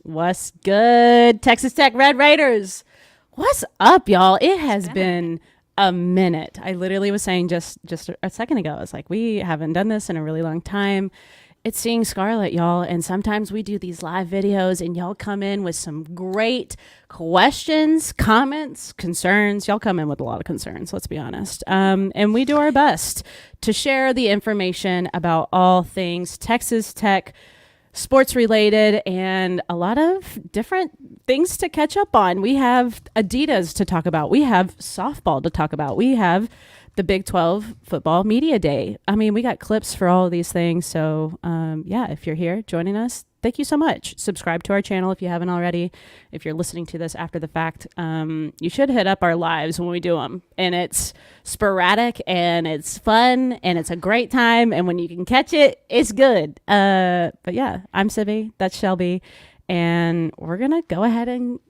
What's good, Texas Tech Red Raiders? What's up, y'all? It has been a minute. I literally was saying just a second ago, it's like we haven't done this in a really long time. It's Seeing Scarlet, y'all, and sometimes we do these live videos and y'all come in with some great questions, comments, concerns. Y'all come in with a lot of concerns, let's be honest. And we do our best to share the information about all things Texas Tech sports related and a lot of different things to catch up on. We have Adidas to talk about. We have softball to talk about. We have the Big 12 football media day. I mean, we got clips for all of these things. So yeah, if you're here joining us, thank you so much. Subscribe to our channel if you haven't already. If you're listening to this after the fact, you should hit up our lives when we do them. And it's sporadic and it's fun and it's a great time. And when you can catch it, it's good. But yeah, I'm Sibby. That's Shelby. And we're going to go ahead and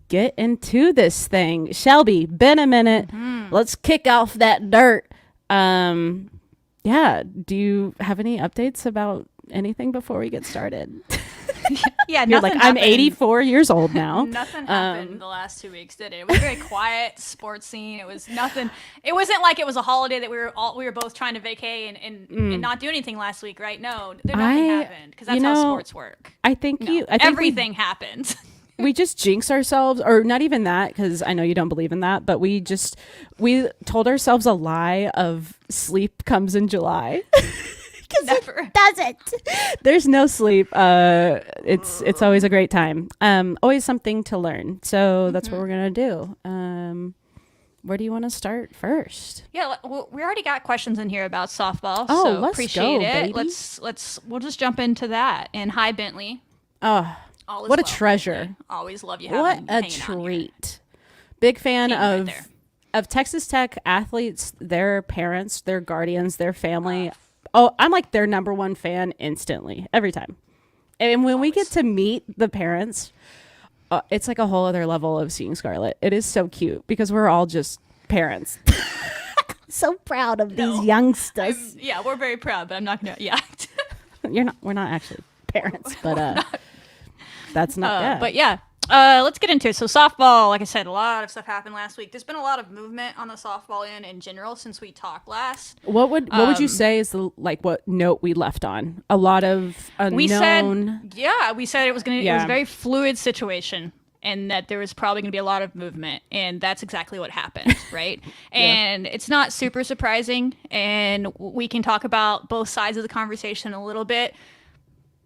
get into this thing. Shelby, been a minute. Let's kick off that dirt. Yeah. Do you have any updates about anything before we get started? Yeah, You're like, I'm 84 years old now. Nothing happened the last 2 weeks, did it? It was a very quiet sports scene. It was nothing. It wasn't like it was a holiday that we were both trying to vacay and not do anything last week, right? No, nothing happened because that's how sports work. I think everything happened. We just jinx ourselves, or not even that, because I know you don't believe in that, but we told ourselves a lie of sleep comes in July. Never it doesn't. There's no sleep. It's always a great time. Always something to learn. So that's what we're gonna do. Where do you want to start first? Yeah, well, we already got questions in here about softball. Oh, so let's appreciate go, it. baby. We'll just jump into that. And hi, Bentley. Oh, what a treasure! Bentley. Always love you. What a treat! Big fan of Texas Tech athletes, their parents, their guardians, their family. Oh, I'm like their number one fan instantly, every time. And when we get to meet the parents, it's like a whole other level of Seeing Scarlet. It is so cute because we're all just parents. So proud of these youngsters. Yeah, we're very proud, but I'm not gonna. Yeah, we're not actually parents, but that's not. Yeah. But yeah. Let's get into it. So softball, like I said, a lot of stuff happened last week. There's been a lot of movement on the softball end in general since we talked last. What would you say is what note we left on? A lot of unknown. We said it was it was a very fluid situation and that there was probably going to be a lot of movement, and that's exactly what happened, right? And it's not super surprising, and we can talk about both sides of the conversation a little bit.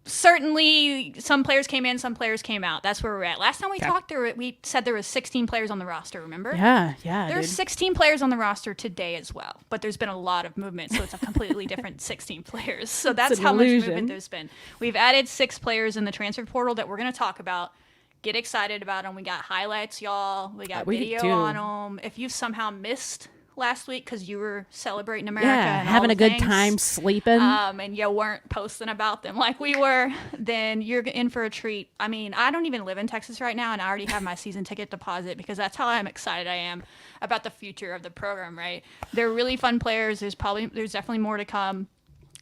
Certainly, some players came in, some players came out. That's where we're at. Last time we talked, we said there was 16 players on the roster, remember? Yeah. There's 16 players on the roster today as well, but there's been a lot of movement, so it's a completely different 16 players. So that's how much movement there's been. We've added 6 players in the transfer portal that we're going to talk about. Get excited about them. We got highlights, y'all. We got video on them. If you somehow missed last week because you were celebrating America and having a good things, time sleeping, and you weren't posting about them like we were, then you're in for a treat. I mean, I don't even live in Texas right now, and I already have my season ticket deposit because that's how excited I am about the future of the program, right? They're really fun players. There's definitely more to come,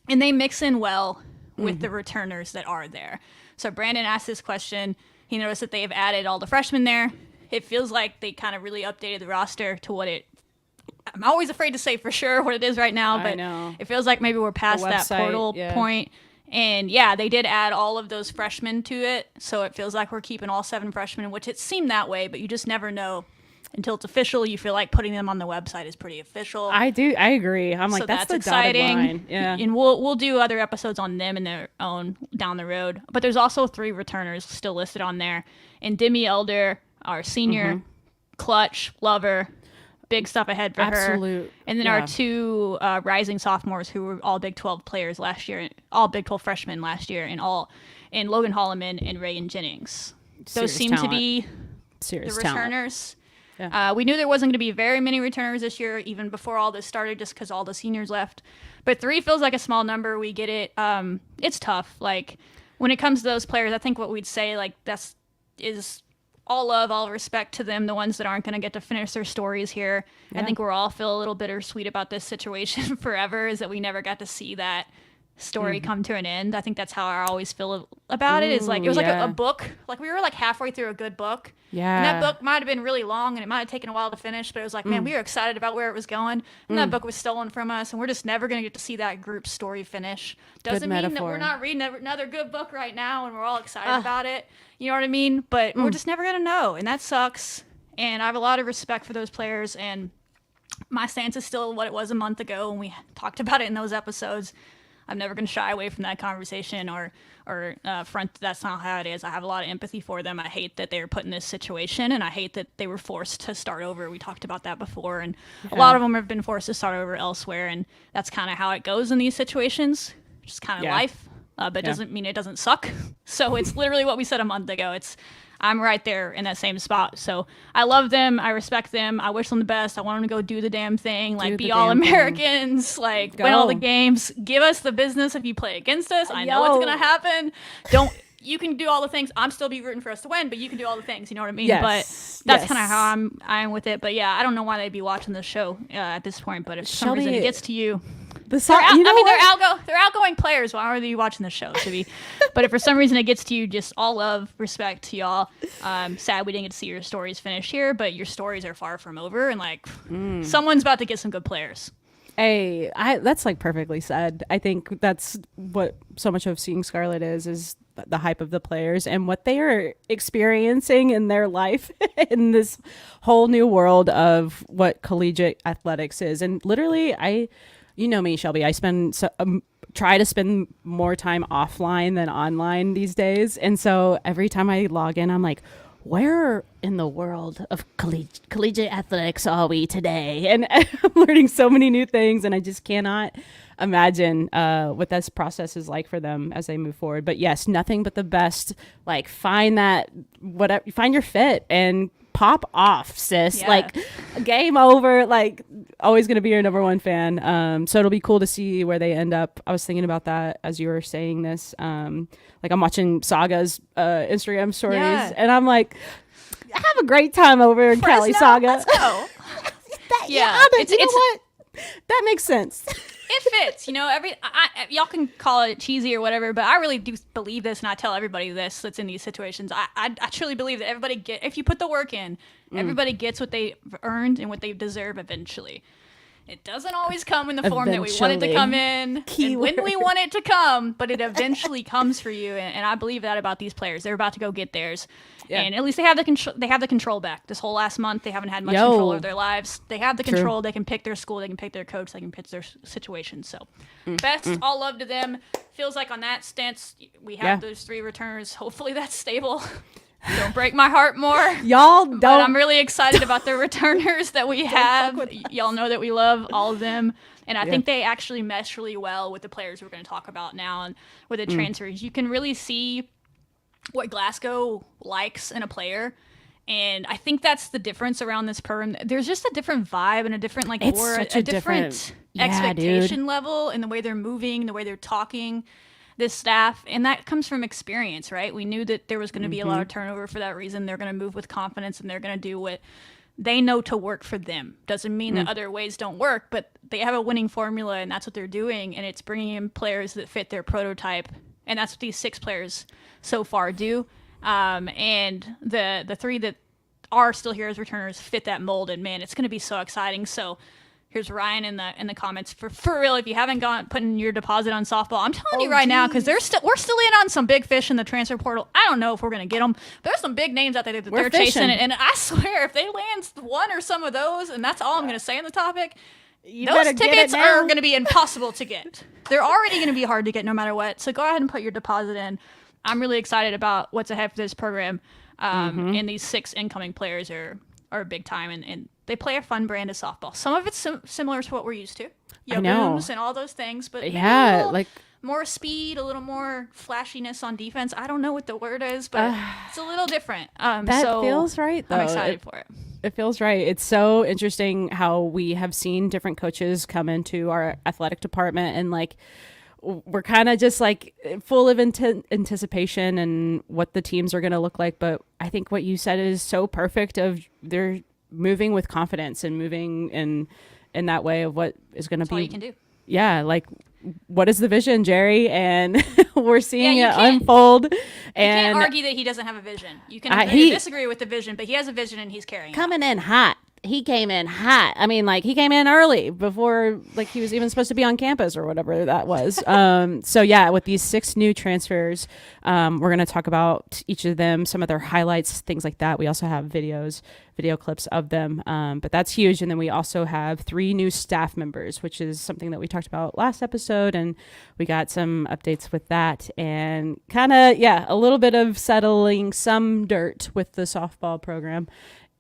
and they mix in well with the returners that are there. So Brandon asked this question. He noticed that they have added all the freshmen there. It feels like they kind of really updated the roster to what I'm always afraid to say for sure what it is right now, but it feels like maybe we're past that portal point. And yeah, they did add all of those freshmen to it. So it feels like we're keeping all 7 freshmen, which it seemed that way, but you just never know until it's official. You feel like putting them on the website is pretty official. I agree. I'm like, so that's the exciting. Dotted line. Yeah. And we'll do other episodes on them and their own down the road. But there's also 3 returners still listed on there. And Demi Elder, our senior, clutch, lover, big stuff ahead for her. And then our 2 rising sophomores who were all Big 12 players last year, all Big 12 freshmen last year, and Logan Holloman and Reagan Jennings. Those seem to be the returners. Yeah. We knew there wasn't going to be very many returners this year, even before all this started, just because all the seniors left. But 3 feels like a small number. We get it. It's tough. Like, when it comes to those players, I think what we'd say, like, is all love, all respect to them, the ones that aren't going to get to finish their stories here. Yeah. I think we're all feel a little bittersweet about this situation forever, is that we never got to see that story come to an end. I think that's how I always feel about it. Is like it was like a book. Like we were like halfway through a good book. Yeah. And that book might have been really long and it might have taken a while to finish, but it was like, man, we were excited about where it was going. And that book was stolen from us and we're just never going to get to see that group story finish. Doesn't mean that we're not reading another good book right now and we're all excited about it. You know what I mean? But we're just never going to know. And that sucks. And I have a lot of respect for those players. And my stance is still what it was a month ago when we talked about it in those episodes. I'm never going to shy away from that conversation or front. That's not how it is. I have a lot of empathy for them. I hate that they were put in this situation, and I hate that they were forced to start over. We talked about that before, and a lot of them have been forced to start over elsewhere, and that's kind of how it goes in these situations. Just kind of life, but it doesn't mean it doesn't suck. So it's literally what we said a month ago. I'm right there in that same spot. So I love them. I respect them. I wish them the best. I want them to go do the damn thing, like be all Americans, like win all the games. Give us the business if you play against us. I know what's going to happen. You can do all the things. I'm still be rooting for us to win, but you can do all the things. You know what I mean? Yes. But that's kind of how I'm with it. But yeah, I don't know why they'd be watching the show at this point, but if for some reason it gets to you, they're outgoing players. Why are they watching the show? But if for some reason it gets to you, just all love, respect to y'all. Sad we didn't get to see your stories finished here, but your stories are far from over, and like someone's about to get some good players. Hey, that's like perfectly said. I think that's what so much of Seeing Scarlet is the hype of the players and what they are experiencing in their life in this whole new world of what collegiate athletics is. And literally, you know me, Shelby. I try to spend more time offline than online these days. And so every time I log in, I'm like, where in the world of collegiate athletics are we today? And I'm learning so many new things, and I just cannot imagine what this process is like for them as they move forward. But yes, nothing but the best. Like find your fit and pop off, sis. Yeah. Like game over. Like always going to be your number one fan. So it'll be cool to see where they end up. I was thinking about that as you were saying this. Like I'm watching Saga's Instagram stories, and I'm like, I have a great time over in Cali, Saga. Let's go. You know what? That makes sense. It fits, you know. Y'all can call it cheesy or whatever, but I really do believe this, and I tell everybody this that's in these situations. I truly believe that if you put the work in, everybody gets what they've earned and what they deserve eventually. It doesn't always come in the form that we want it to come in, and when we want it to come, but it eventually comes for you. And I believe that about these players. They're about to go get theirs, and at least they have the control. They have the control back. This whole last month, they haven't had much control over their lives. They have the control. They can pick their school. They can pick their coach. They can pick their situation. So, best all love to them. Feels like on that stance, we have those 3 returners. Hopefully, that's stable. Don't break my heart more. Y'all don't. But I'm really excited about the returners that we have. Y'all know that we love all of them. And I think they actually mesh really well with the players we're going to talk about now and with the transfers. You can really see what Glasgow likes in a player. And I think that's the difference around this program. There's just a different vibe and a different, like, a different expectation level in the way they're moving, the way they're talking. This staff, and that comes from experience, right? We knew that there was going to be a lot of turnover for that reason. They're going to move with confidence, and they're going to do what they know to work for them. Doesn't mean that other ways don't work, but they have a winning formula, and that's what they're doing, and it's bringing in players that fit their prototype, and that's what these 6 players so far do. And the 3 that are still here as returners fit that mold, and man, it's going to be so exciting. So here's Ryan in the comments for real. If you haven't putting your deposit on softball, I'm telling you right now, because we're still in on some big fish in the transfer portal. I don't know if we're gonna get them. There's some big names out there that they're chasing, and I swear if they land one or some of those, and that's all I'm gonna say on the topic, those tickets are gonna be impossible to get. They're already gonna be hard to get no matter what. So go ahead and put your deposit in. I'm really excited about what's ahead for this program, and these 6 incoming players are big time, and they play a fun brand of softball. Some of it's similar to what we're used to. Booms and all those things, but like more speed, a little more flashiness on defense. I don't know what the word is, but it's a little different. That feels right, though. I'm excited for it. It feels right. It's so interesting how we have seen different coaches come into our athletic department, and like we're kind of just like full of anticipation and what the teams are going to look like. But I think what you said is so perfect of they're moving with confidence and moving in that way of what is going to be. All you can do. yeah, like, what is the vision, Jerry? And we're seeing Yeah, it unfold. You And can't argue that he doesn't have a vision. You can agree or disagree with the vision, but he has a vision and he's carrying it. Coming in hot. He came in hot. I mean, like, he came in early before, like, he was even supposed to be on campus or whatever that was. So yeah, with these 6 new transfers, we're going to talk about each of them, some of their highlights, things like that. We also have video clips of them. But that's huge. And then we also have 3 new staff members, which is something that we talked about last episode. And we got some updates with that, and kind of, yeah, a little bit of settling some dirt with the softball program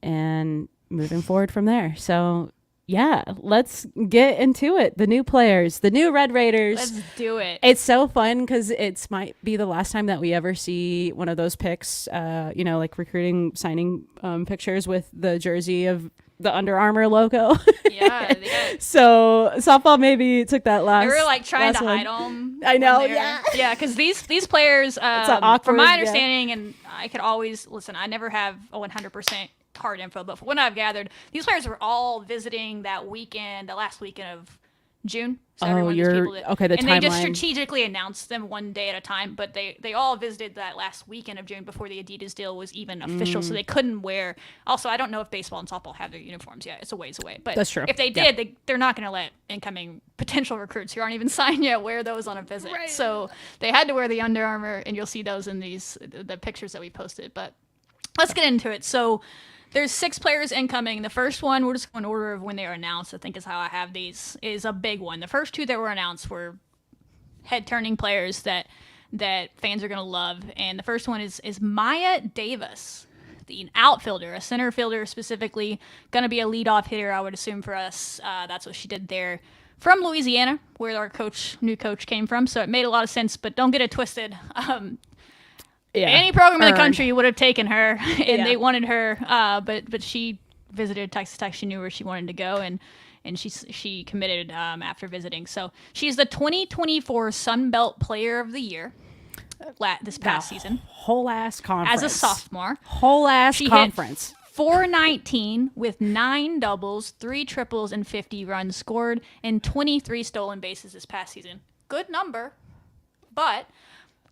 and moving forward from there. So yeah, let's get into it. The new players, the new Red Raiders. Let's do it. It's so fun because it might be the last time that we ever see one of those pics, like recruiting signing pictures with the jersey of the Under Armour logo. Yeah. So softball maybe took that last. They were like trying to one. hide them. I know. Yeah. Yeah, because these players, awkward, from my understanding, and I could always listen. I never have a 100% hard info, but from what I've gathered, these players were all visiting that weekend, the last weekend of June. So okay. The and timeline. they just strategically announced them one day at a time, but they all visited that last weekend of June before the Adidas deal was even official, so they couldn't wear. Also, I don't know if baseball and softball have their uniforms yet. It's a ways away, but that's true. If they did, they're not going to let incoming potential recruits who aren't even signed yet wear those on a visit. Right. So they had to wear the Under Armour, and you'll see those in the pictures that we posted. But let's get into it. So there's 6 players incoming. The first one, we'll just go in order of when they were announced, I think is how I have these, is a big one. The first 2 that were announced were head-turning players that fans are going to love. And the first one is Maya Davis, the outfielder, a center fielder specifically, going to be a leadoff hitter, I would assume, for us. That's what she did there. From Louisiana, where our new coach came from. So it made a lot of sense, but don't get it twisted. Yeah. Any program in the country would have taken her, and they wanted her. But she visited Texas Tech. She knew where she wanted to go, and she committed after visiting. So she's the 2024 Sun Belt Player of the Year this past season. Whole ass conference as a sophomore. Whole ass conference. Hit .419 with 9 doubles, 3 triples, and 50 runs scored, and 23 stolen bases this past season. Good number, but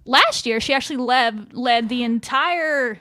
last year, she actually led the entire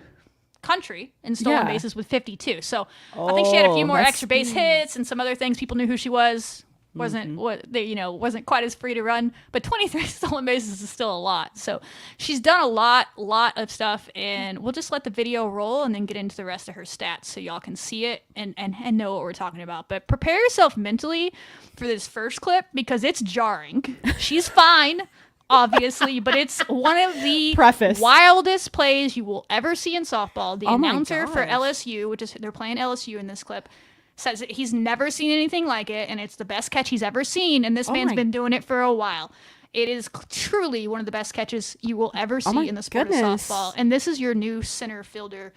country in stolen bases with 52. So I think she had a few more extra base hits and some other things. People knew who she was. Wasn't quite as free to run, but 23 stolen bases is still a lot. So she's done a lot of stuff, and we'll just let the video roll and then get into the rest of her stats so y'all can see it and know what we're talking about. But prepare yourself mentally for this first clip because it's jarring. She's fine, obviously, but it's one of the wildest plays you will ever see in softball. The announcer for LSU, which is they're playing LSU in this clip, says that he's never seen anything like it, and it's the best catch he's ever seen, and this man's been doing it for a while. It is truly one of the best catches you will ever see in the sport of softball, and this is your new center fielder,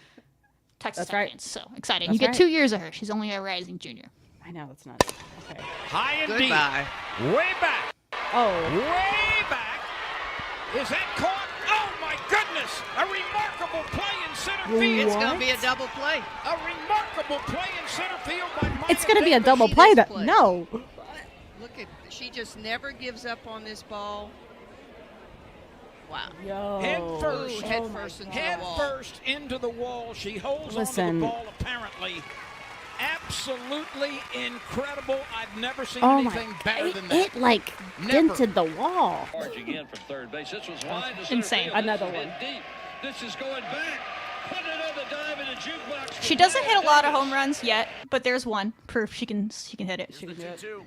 Texas Tech fans. So exciting. You get 2 years of her. She's only a rising junior. I know, that's nuts. Okay. High and deep. Way back. Way back. Is that caught? Oh, my goodness. A remarkable play in center field. It's going to be a double play. A remarkable play in center field by Maya It's going to be a Davis. double play. No. Look at, she just never gives up on this ball. Wow. Yo. Head first. Head first into Head the wall. first into the wall. She holds onto the ball apparently. Absolutely incredible. I've never seen anything better than that. It dented the wall. Charging in from third base. This was wide to center Insane. field. Another This is one. deep. This is going back. Putting another dive in the jukebox. She doesn't hit a lot of home runs yet, but there's one proof she can hit it. The 2-2.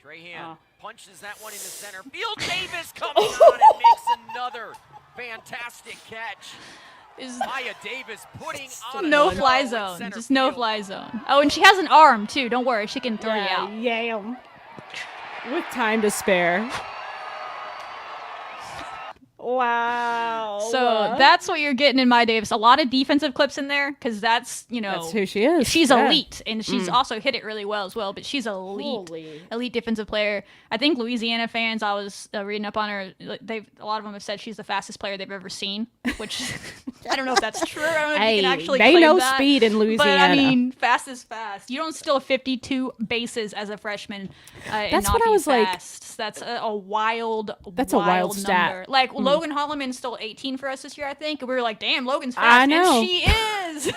Trahan punches that one into center field. Davis coming on and makes another fantastic catch. Maya Davis putting on No a fly show in zone. center Just no field. fly zone. Oh, and she has an arm too. Don't worry, she can throw you out. Yam. With time to spare. Wow. So that's what you're getting in Maya Davis. A lot of defensive clips in there because that's who she is. She's elite, and she's also hit it really well as well. But she's elite defensive player. I think Louisiana fans. I was reading up on her. A lot of them have said she's the fastest player they've ever seen. Which I don't know if that's true. I don't know if you can actually. They claim know that. speed in Louisiana. But I mean, fast is fast. You don't steal 52 bases as a freshman. And not what I was fast. That's a wild. That's a wild stat. Number. Like Logan Holloman stole 18 for us this year, I think. And we were like, damn, Logan's fast. I know. And she is.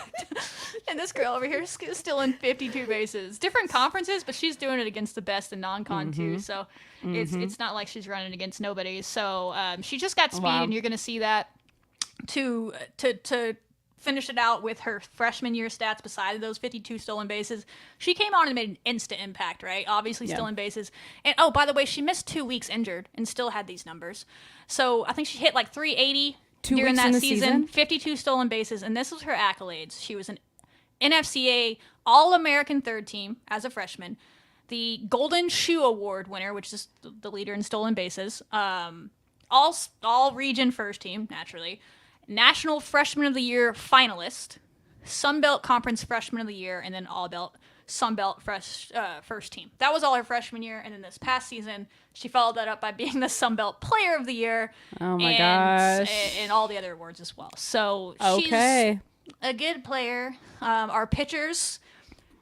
And this girl over here is stealing 52 bases. Different conferences, but she's doing it against the best in non-con too. So it's not like she's running against nobody. So she just got speed, and you're going to see that to finish it out with her freshman year stats besides those 52 stolen bases. She came on and made an instant impact, right? Obviously stolen bases. And oh, by the way, she missed 2 weeks injured and still had these numbers. So I think she hit like 380 during that season, 52 stolen bases, and this was her accolades. She was an NFCA All-American third team as a freshman, the Golden Shoe Award winner, which is the leader in stolen bases, all region first team, naturally, National Freshman of the Year finalist, Sun Belt Conference Freshman of the Year, and then All-Belt Sun Belt first team. That was all her freshman year, and then this past season, she followed that up by being the Sun Belt Player of the Year. Oh my gosh. And all the other awards as well. So she's a good player. Our pitchers,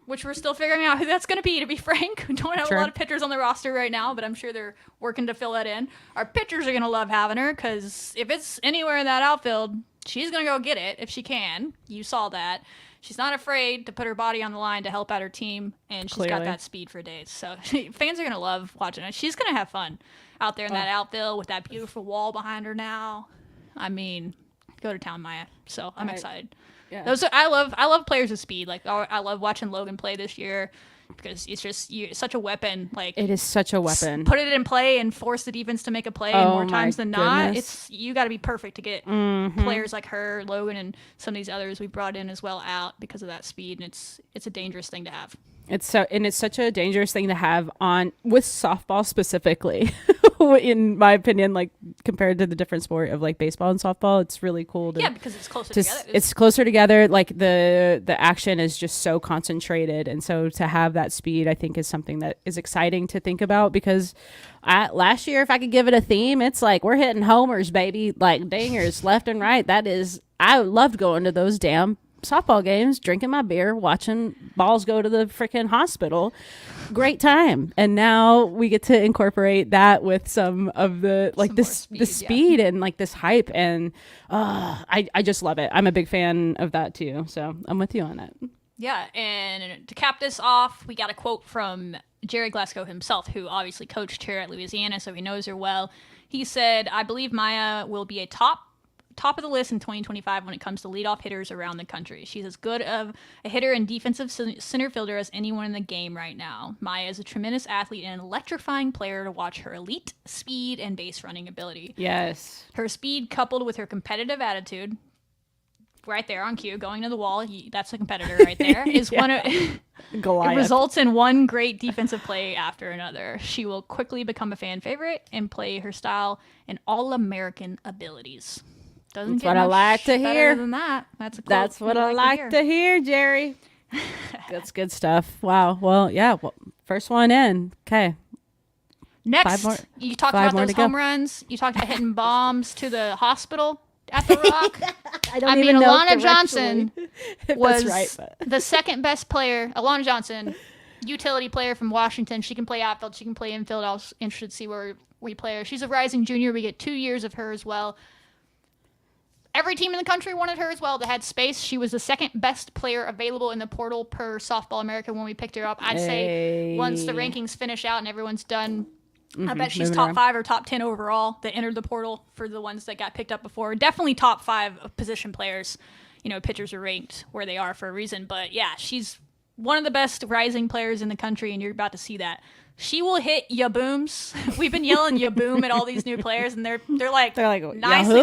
which we're still figuring out who that's going to be frank. We don't have a lot of pitchers on the roster right now, but I'm sure they're working to fill that in. Our pitchers are going to love having her because if it's anywhere in that outfield, she's going to go get it if she can. You saw that. She's not afraid to put her body on the line to help out her team, and she's got that speed for days. So fans are going to love watching her. She's going to have fun out there in that outfield with that beautiful wall behind her now. I mean, go to town, Maya. So I'm excited. Yeah. I love players with speed. Like I love watching Logan play this year because it's just such a weapon. Like it is such a weapon. Put it in play and force the defense to make a play. And more times than not, you got to be perfect to get players like her, Logan, and some of these others we brought in as well out because of that speed. And it's a dangerous thing to have. It's such a dangerous thing to have with softball specifically. In my opinion, like compared to the different sport of like baseball and softball, it's really cool to because it's closer together. It's closer together. Like the action is just so concentrated, and so to have that speed, I think, is something that is exciting to think about. Because last year, if I could give it a theme, it's like we're hitting homers, baby, like dingers left and right. I loved going to those damn softball games, drinking my beer, watching balls go to the freaking hospital. Great time. And now we get to incorporate that with some of the like the speed and like this hype, and I just love it. I'm a big fan of that too, so I'm with you on that. Yeah, and to cap this off, we got a quote from Jerry Glasco himself, who obviously coached here at Louisiana, so he knows her well. He said, "I believe Maya will be a top of the list in 2025 when it comes to leadoff hitters around the country. She's as good of a hitter and defensive center fielder as anyone in the game right now. Maya is a tremendous athlete and an electrifying player to watch her elite speed and base running ability. Yes. Her speed coupled with her competitive attitude, right there on cue, going to the wall, that's a competitor right there, is one of Goliath. It results in one great defensive play after another. She will quickly become a fan favorite and play her style and all-American abilities." That's what I like to hear. Than that. That's what I like to hear, Jerry. That's good stuff. Wow. Well, yeah. Well, first one in. Okay. Next, you talked about those home runs. You talked about hitting bombs to the hospital at the Rock. I mean, Alana Johnson was right, the second best player. Alana Johnson, utility player from Washington. She can play outfield. She can play infield. I was interested to see where we play her. She's a rising junior. We get 2 years of her as well. Every team in the country wanted her as well that had space. She was the second best player available in the portal per Softball America when we picked her up. I'd say once the rankings finish out and everyone's done, I bet she's top 5 or top 10 overall that entered the portal for the ones that got picked up before. Definitely top 5 of position players. You know, pitchers are ranked where they are for a reason. But, yeah, she's one of the best rising players in the country, and you're about to see that She will hit ya booms. We've been yelling ya boom at all these new players, and they're like nicely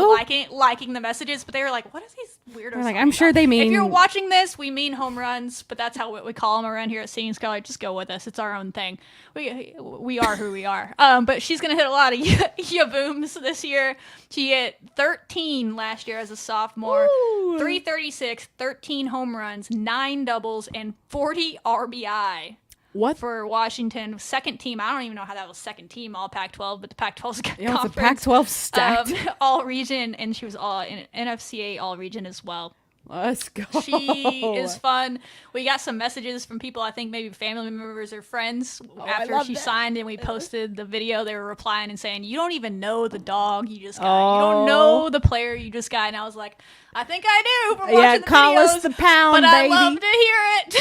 liking the messages, but they're like, what is these weirdos? Like, I'm sure they mean. If you're watching this, we mean home runs, but that's how we call them around here at Singing Scarlet. Just go with us. It's our own thing. We are who we are. But she's gonna hit a lot of ya booms this year. She hit 13 last year as a sophomore. Ooh. 336, 13 home runs, 9 doubles, and 40 RBI. What? For Washington, second team. I don't even know how that was second team, all Pac-12, but the Pac-12's conference. It's a Pac-12 stacked. All region, and she was all in NFCA all region as well. Let's go. She is fun. We got some messages from people, I think maybe family members or friends, after she signed, and we posted the video. They were replying and saying, you don't even know the dog you just got. You don't know the player you just got. And I was like, I think I do from watching the call videos, us the pound, but baby. I love to hear it.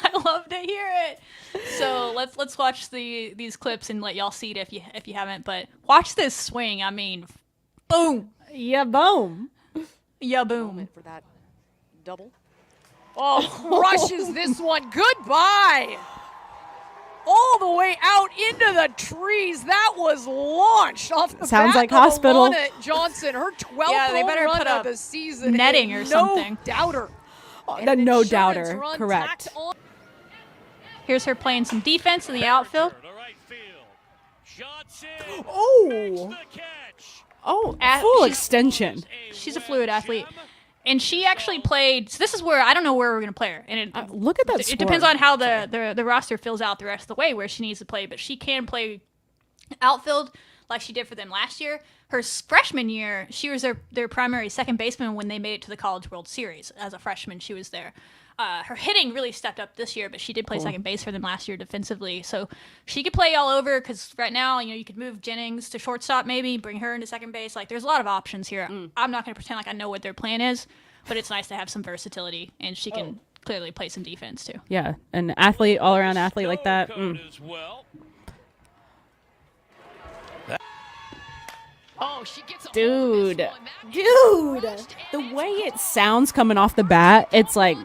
I love to hear it. So let's watch these clips and let y'all see it if you haven't. But watch this swing. I mean, boom. Yeah, boom. Yeah, boom. For that double. Oh, crushes this one. Goodbye. All the way out into the trees. That was launched off the Sounds bat like of Hospital. Alana Johnson. Her 12th they better home put run up of the season. netting or something. No doubter. No doubter. Correct. Here's her playing some defense in the outfield. Oh, full extension. She's a fluid athlete. And she actually played. So this is where I don't know where we're going to play her. And look at that. It depends on how the roster fills out the rest of the way where she needs to play. But she can play outfield like she did for them last year. Her freshman year, she was their primary second baseman when they made it to the College World Series. As a freshman, she was there. Her hitting really stepped up this year, but she did play second base for them last year defensively. So she could play all over because right now, you could move Jennings to shortstop maybe, bring her into second base. Like, there's a lot of options here. I'm not going to pretend like I know what their plan is, but it's nice to have some versatility, and she can clearly play some defense too. Yeah, an athlete, all-around athlete like that. Oh, she gets Dude, the way it sounds coming off the bat, it's like,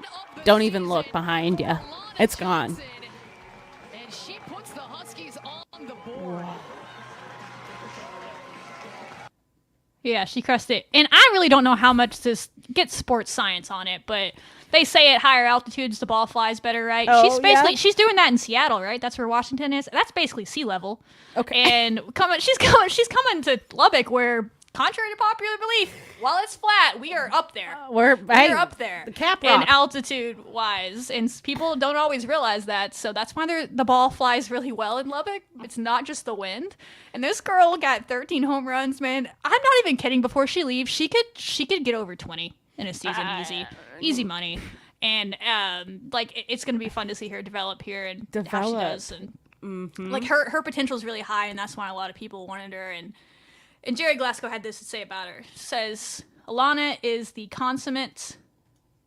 don't even look behind you. It's gone. And she puts the Huskies on the board. Yeah, she crushed it. And I really don't know how much this gets sports science on it, but they say at higher altitudes the ball flies better, right? She's doing that in Seattle, right? That's where Washington is. That's basically sea level. Okay. And she's coming to Lubbock, where, contrary to popular belief, while it's flat, we are up there. We're up there. The Cap in Rock. altitude wise, and people don't always realize that. So that's why the ball flies really well in Lubbock. It's not just the wind. And this girl got 13 home runs, man. I'm not even kidding. Before she leaves, she could get over 20 in a season, easy money. And it's going to be fun to see her develop here and how she does. And like her potential is really high, and that's why a lot of people wanted her. And Jerry Glasco had this to say about her. Says, Alana is the consummate.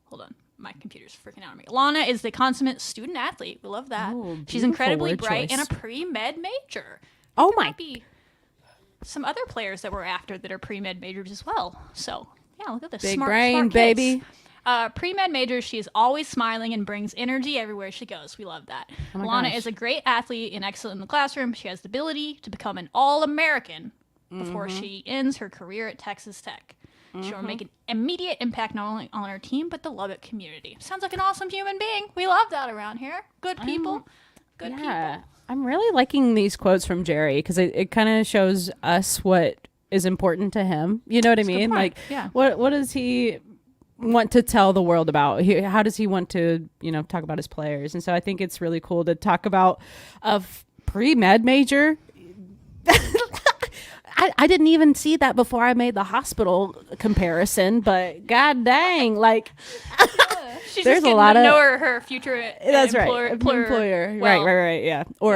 Hold on, my computer's freaking out on me. Alana is the consummate student athlete. We love that. Ooh, she's incredibly word bright choice. and a pre-med major. Oh there my! Might be some other players that we're after that are pre-med majors as well. So yeah, look at this. Big smart brain, kids. baby. Pre-med major, she is always smiling and brings energy everywhere she goes. We love that. Oh my Alana gosh. is a great athlete and excellent in the classroom. She has the ability to become an All-American before she ends her career at Texas Tech. She will make an immediate impact not only on her team, but the Lubbock community. Sounds like an awesome human being. We love that around here. Good people. Good people. I'm really liking these quotes from Jerry because it kind of shows us what is important to him. You know what I mean? Like, what does he want to tell the world about? How does he want to, talk about his players? And so I think it's really cool to talk about a pre-med major. I didn't even see that before I made the hospital comparison, but god dang, like She's there's just a lot of know her future that's employer. Well, right, yeah, or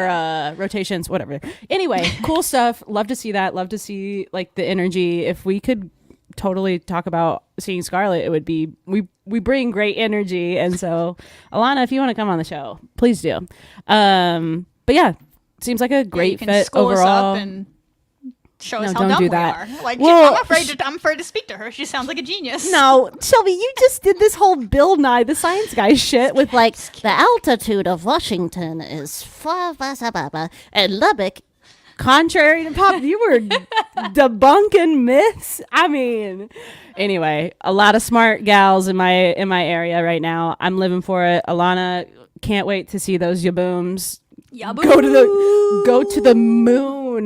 rotations, whatever. Anyway, cool stuff. Love to see that. Love to see like the energy. If we could totally talk about Seeing Scarlet, it would be we bring great energy, and so Alana, if you want to come on the show, please do. But yeah, seems like a great fit overall. Us up and show us No, how don't dumb do we that. are. Like, Well, I'm afraid to speak to her. She sounds like a genius. No, Shelby, you just did this whole Bill Nye the Science Guy shit with like the altitude of Washington is and Lubbock. Contrary to pop, you were debunking myths. I mean, anyway, a lot of smart gals in my area right now. I'm living for it. Alana, can't wait to see those yabooms. Go to the moon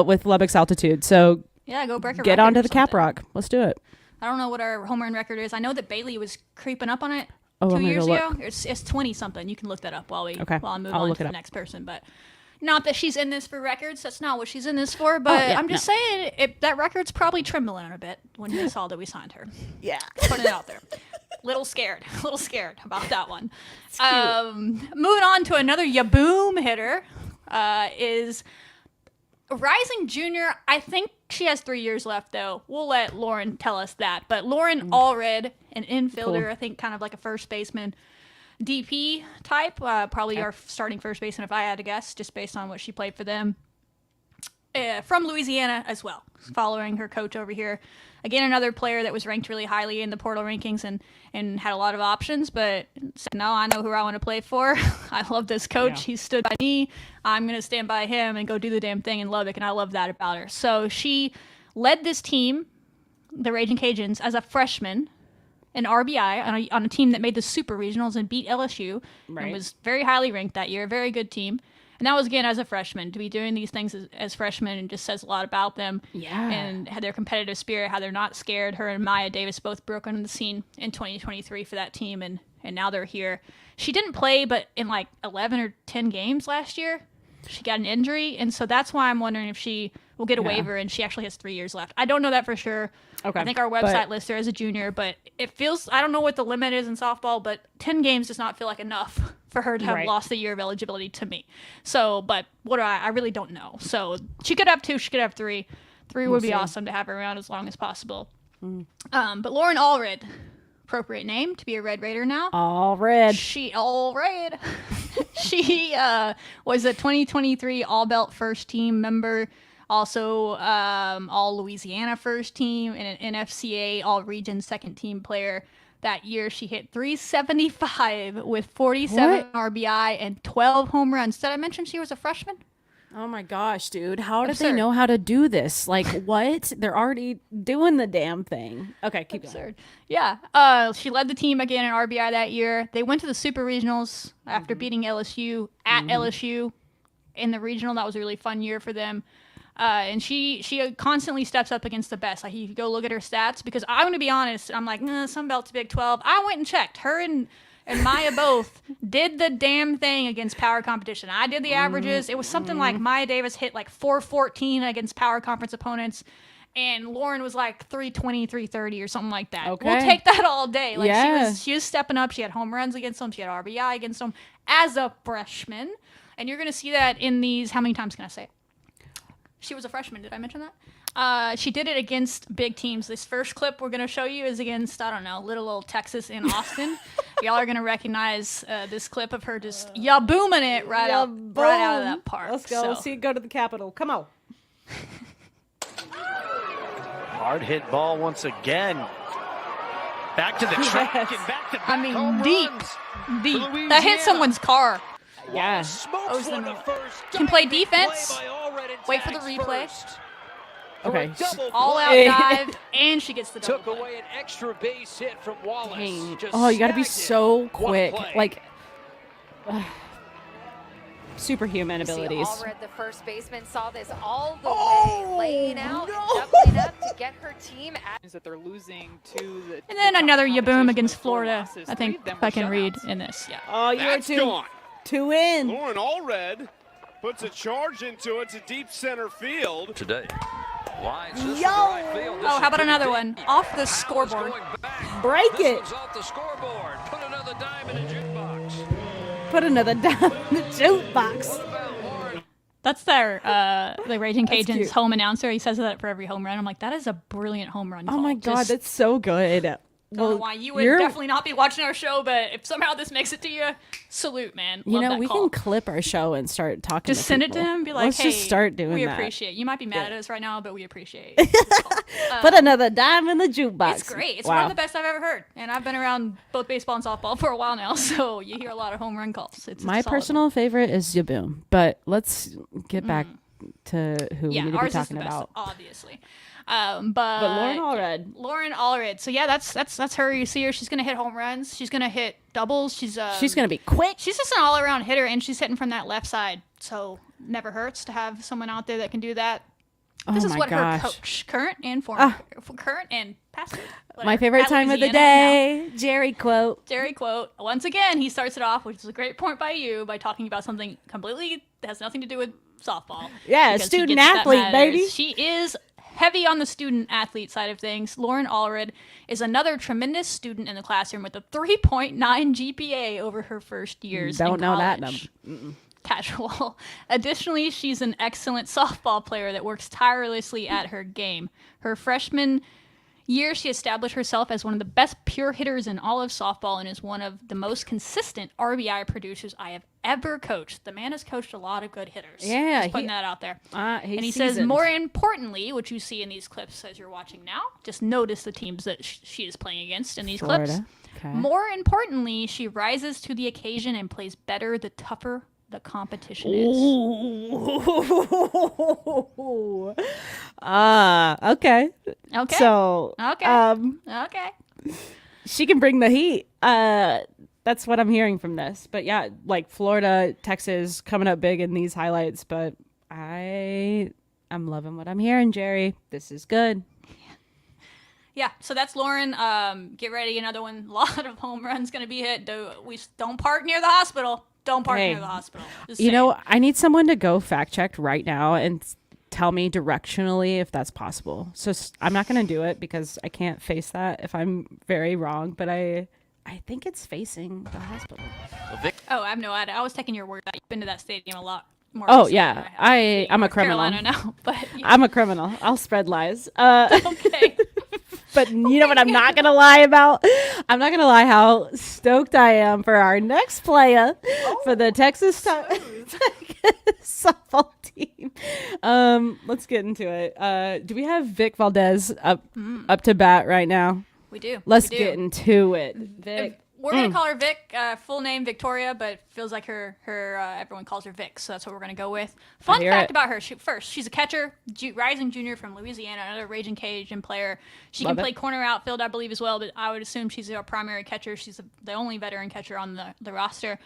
with Lubbock's altitude. So yeah, go break a get record onto or the Cap something. Rock. Let's do it. I don't know what our home run record is. I know that Bailey was creeping up on it Oh, 2 I'm gonna years go ago. look. It's 20 something. You can look that up while I move I'll on look to it the up. next person. But not that she's in this for records. That's not what she's in this for. But yeah, I'm just saying that record's probably trembling a bit when you saw that we signed her. Yeah. Putting it out there. Little scared about that one. Moving on to another yaboom hitter is Rising Junior. I think she has 3 years left, though. We'll let Lauren tell us that. But Lauren Alred, an infielder, Cool. I think kind of like a first baseman, DP type, probably our starting first baseman if I had to guess, just based on what she played for them. From Louisiana as well, following her coach over here. Again, another player that was ranked really highly in the portal rankings and had a lot of options, but said, no, I know who I want to play for. I love this coach. Yeah. He stood by me. I'm going to stand by him and go do the damn thing in Lubbock, and I love that about her. So she led this team, the Raging Cajuns, as a freshman, an RBI on a team that made the Super Regionals and beat LSU, Right. and was very highly ranked that year, a very good team. And that was, again, as a freshman. To be doing these things as freshmen and just says a lot about them. Yeah. And had their competitive spirit, how they're not scared. Her and Maya Davis both broke onto the scene in 2023 for that team, and now they're here. She didn't play but in like 11 or 10 games last year. She got an injury, and so that's why I'm wondering if she will get a waiver, and she actually has 3 years left. I don't know that for sure. Okay. I think our website lists her as a junior, but it feels, I don't know what the limit is in softball, but 10 games does not feel like enough for her to have Right. lost the year of eligibility to me. So, but what do I really don't know. So she could have 2, she could have 3. 3 would be awesome to have her around as long as possible. But Lauren Alred, appropriate name to be a Red Raider now. All red. She was a 2023 All-Belt first team member, also All Louisiana first team, and an NFCA All-Region second team player. That year, she hit 375 with 47 RBI and 12 home runs. Did I mention she was a freshman? Oh my gosh, dude. How did they Absurd. know how to do this? Like, what? They're already doing the damn thing. Okay, keep going. Absurd. Yeah. She led the team again in RBI that year. They went to the Super Regionals after beating LSU at LSU in the regional. That was a really fun year for them. And she constantly steps up against the best. Like, you could go look at her stats, because I'm going to be honest, I'm like, Sun Belt to Big 12. I went and checked. Her and Maya both did the damn thing against power competition. I did the averages. It was something like Maya Davis hit like 414 against power conference opponents, and Lauren was like 320, 330 or something like that. Okay. We'll take that all day. Like, Yeah. she was stepping up. She had home runs against them. She had RBI against them as a freshman. And you're going to see that in these, how many times can I say it? She was a freshman. Did I mention that? She did it against big teams. This first clip we're going to show you is against, I don't know, little old Texas in Austin. Y'all are going to recognize this clip of her just booming it right out of that park. Let's go. So, Let's see it go to the Capitol. Come on. Hard hit ball once again. Back to the track and back to back. I mean, home deep. runs. Deep. Louisiana. That hit someone's car. Yeah. Smokes one to first. Can play Diving defense. play by Alred and Wait for the tags replay. first. Okay. For a double All out play. dive, and she gets the double Took play. away an extra base hit from Wallace. Dang. Just Oh, you got to be snagged it. so What a quick. play. Like, superhuman You see abilities. Alred, the first baseman, saw this all the way, laying out and doubling up to get her team at. That they're losing to the, And then another competition Yaboom with against 4 Florida. losses. I 3 think of them if I were can read shutouts. in this. Yeah. Oh, you're That's gone. two in. Lauren Alred puts a charge into it to deep center field. Today. Lines this Yo! to right field. This Oh, is how about pretty another deep. one? Off the Powell's scoreboard. going back. Break This it. one's off the scoreboard. Put another dime in the jukebox. Put another down in the jukebox. What about Lauren? That's their the Raging That's Cajuns cute. home announcer. He says that for every home run. I'm like, that is a brilliant home run. Oh call. my God, Just- that's so good. Don't know why you would definitely not be watching our show, but if somehow this makes it to you, salute, man. You Love know, that we call. can clip our show and start talking. Just send it to him. Be like, let's hey, just start doing we that. appreciate. You might be mad at us right now, but we appreciate. This call. Put another dime in the jukebox. It's great. It's one of the best I've ever heard, and I've been around both baseball and softball for a while now, so you hear a lot of home run calls. It's My solid. personal favorite is Yaboom, but let's get back to who we need to be talking about. Obviously. But Lauren Alred. So yeah, that's her. You see her. She's gonna hit home runs. She's gonna hit doubles. She's gonna be quick. She's just an all around hitter, and she's hitting from that left side. So never hurts to have someone out there that can do that. This is what her coach, current and former, current and past. My favorite time of the day, Jerry quote. Jerry quote. Once again, he starts it off, which is a great point by you, by talking about something completely that has nothing to do with softball. Yeah, student athlete, baby. She is heavy on the student athlete side of things. Lauren Alred is another tremendous student in the classroom with a 3.9 GPA over her first years. Don't know that college. number. Casual. Additionally, she's an excellent softball player that works tirelessly at her game. Her freshman year, she established herself as one of the best pure hitters in all of softball and is one of the most consistent RBI producers I have ever coached. The man has coached a lot of good hitters. Yeah. Just putting that out there. And he says, more importantly, which you see in these clips as you're watching now, just notice the teams that she is playing against in these clips. Okay. More importantly, she rises to the occasion and plays better the tougher the competition is. Okay. Okay. So, okay. She can bring the heat. That's what I'm hearing from this. But yeah, like Florida, Texas coming up big in these highlights. But I'm loving what I'm hearing, Jerry. This is good. Yeah, so that's Lauren. Get ready, another one. A lot of home runs going to be hit. Don't park near the hospital. Don't park near the hospital. You know, I need someone to go fact check right now and tell me directionally if that's possible. So I'm not going to do it because I can't face that if I'm very wrong. But I think it's facing the hospital. Oh, I have no idea. I was taking your word that you've been to that stadium a lot more. Oh yeah, I'm a criminal. Carolina now, but yeah. I'm a criminal. I'll spread lies. Okay. But you know what I'm not going to lie about? I'm not going to lie how stoked I am for our next player for the Texas softball team. Let's get into it. Do we have Vic Valdez up to bat right now? We do. Let's get into it. Vic. We're going to call her Vic, full name Victoria, but feels like her everyone calls her Vic, so that's what we're going to go with. Fun fact about her, she's a catcher, rising junior from Louisiana, another Raging Cajun player. She can play corner outfield, I believe, as well, but I would assume she's our primary catcher. She's the only veteran catcher on the roster,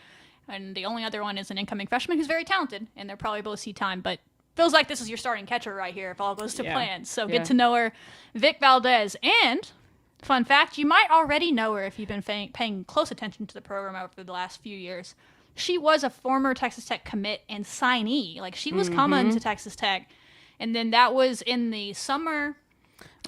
and the only other one is an incoming freshman who's very talented, and they're probably both see time, but feels like this is your starting catcher right here if all goes to plan. So get to know her. Vic Valdez, and fun fact, you might already know her if you've been paying close attention to the program over the last few years. She was a former Texas Tech commit and signee. Like, she was coming to Texas Tech. And then that was in the summer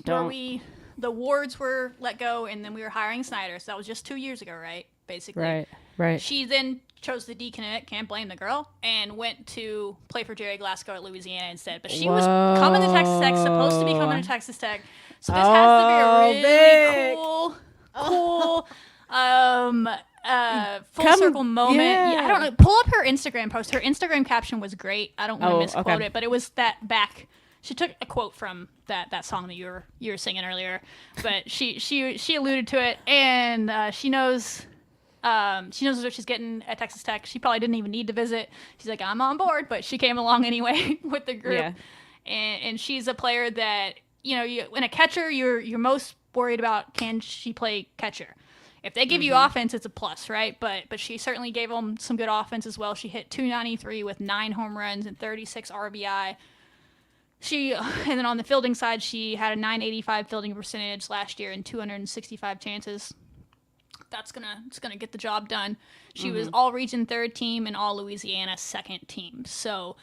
where the wards were let go, and then we were hiring Snyder. So that was just 2 years ago, right? Basically. Right. She then chose to decommit, can't blame the girl, and went to play for Jerry Glasco at Louisiana instead. But she was coming to Texas Tech, supposed to be coming to Texas Tech. So this has to be a really cool full circle moment. Yeah, I don't know. Pull up her Instagram post. Her Instagram caption was great. I don't want to misquote it, but it was that back. She took a quote from that song that you were singing earlier, but she alluded to it, and she knows what she's getting at Texas Tech. She probably didn't even need to visit. She's like, I'm on board, but she came along anyway with the group. Yeah. And she's a player that, you know, in a catcher, you're most worried about, can she play catcher? If they give you offense, it's a plus, right? But she certainly gave them some good offense as well. She hit 293 with 9 home runs and 36 RBI. And then on the fielding side, she had a 985 fielding percentage last year and 265 chances. It's gonna get the job done. She was all region 3rd team and all Louisiana 2nd team. So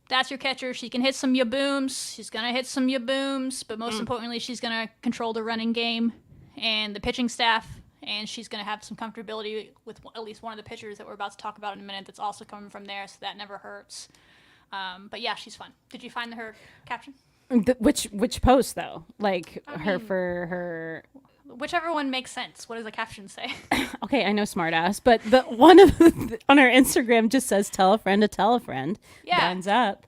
that's your catcher. She can hit some ya-booms. She's going to hit some ya-booms, but most importantly, she's going to control the running game and the pitching staff, and she's going to have some comfortability with at least one of the pitchers that we're about to talk about in a minute that's also coming from there, so that never hurts. But yeah, she's fun. Did you find her caption? Which post, though? Like, for her Whichever one makes sense. What does the caption say? Okay, I know smartass, but the one of on our Instagram just says "tell a friend to tell a friend." Yeah. Guns up.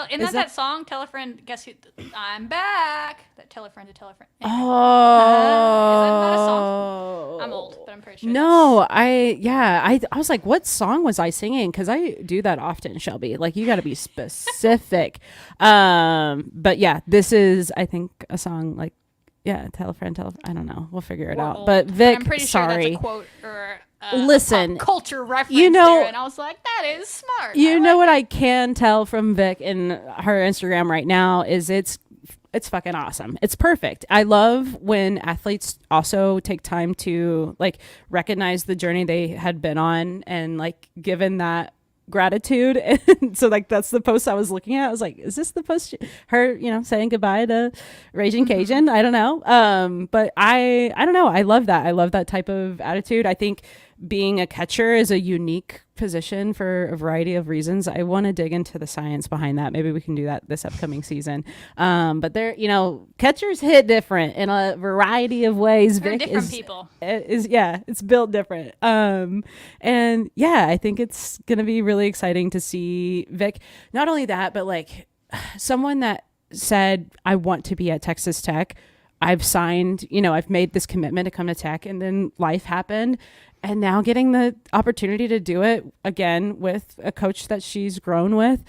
Isn't that song? Tell a friend. Guess who? I'm back. That tell a friend to tell a friend. Anyway. Oh. Is that not a song? I'm old, but I'm pretty sure. No, I was like, what song was I singing? Because I do that often, Shelby. Like, you got to be specific. But yeah, this is, I think, a song like, yeah, tell a friend, I don't know. We'll figure it out. But Vic, I'm pretty sorry. sure that's a quote or listen, a pop culture reference there, and I was like, that is smart. You know what I can tell from Vic in her Instagram right now is it's fucking awesome. It's perfect. I love when athletes also take time to like recognize the journey they had been on and like given that gratitude. And so like that's the post I was looking at. I was like, is this the post her, saying goodbye to Raging Cajun? I don't know. But I don't know. I love that. I love that type of attitude. I think being a catcher is a unique position for a variety of reasons. I want to dig into the science behind that. Maybe we can do that this upcoming season. But there, catchers hit different in a variety of ways. They're Vic different people. It's built different. And yeah, I think it's going to be really exciting to see Vic. Not only that, but like someone that said, I want to be at Texas Tech. I've signed, I've made this commitment to come to Tech, and then life happened. And now getting the opportunity to do it again with a coach that she's grown with.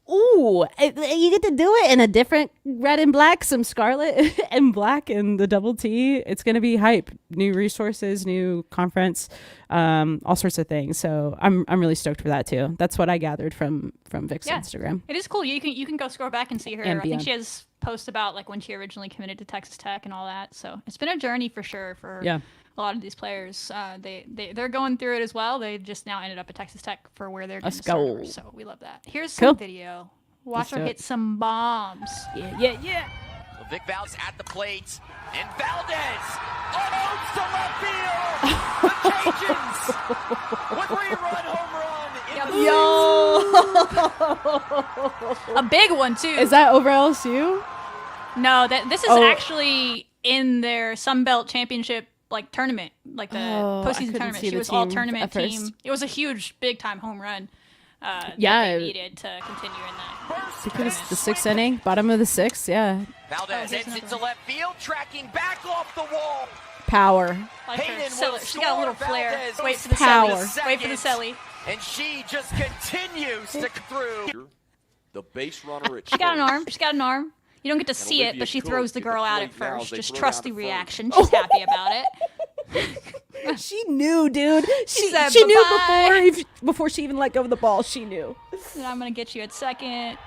Ooh, you get to do it in a different red and black, some scarlet and black and the double T. It's going to be hype. New resources, new conference, all sorts of things. So I'm really stoked for that too. That's what I gathered from Vic's Instagram. It is cool. You can go scroll back and see her. And I think she has posts about like when she originally committed to Texas Tech and all that. So it's been a journey for sure for a lot of these players. They're going through it as well. They just now ended up at Texas Tech for where they're going to start over. So we love that. Here's some video. Watch her hit some bombs. Yeah. So Vic Valdez at the plate, and Valdez to left field. The Cajuns with three-run home run. A big one too. Is that over LSU? No, this is actually in their Sun Belt Championship tournament, like the postseason tournament. She was all tournament team. It was a huge, big time home run. They needed to continue in that. I think it was the sixth inning, bottom of the sixth. Yeah. Valdez hits it to left field, tracking back off the wall. Power. Like she got a little flair. Valdez Wait for the power. Wait for the celly. And she just continues to through. The base runner. She got an arm. You don't get to see it, but she throws the girl out at first. Just trust the reaction. She's happy about it. She knew, dude. She said, knew "Bye-bye." before she even let go of the ball. She knew. And I'm gonna get you at second.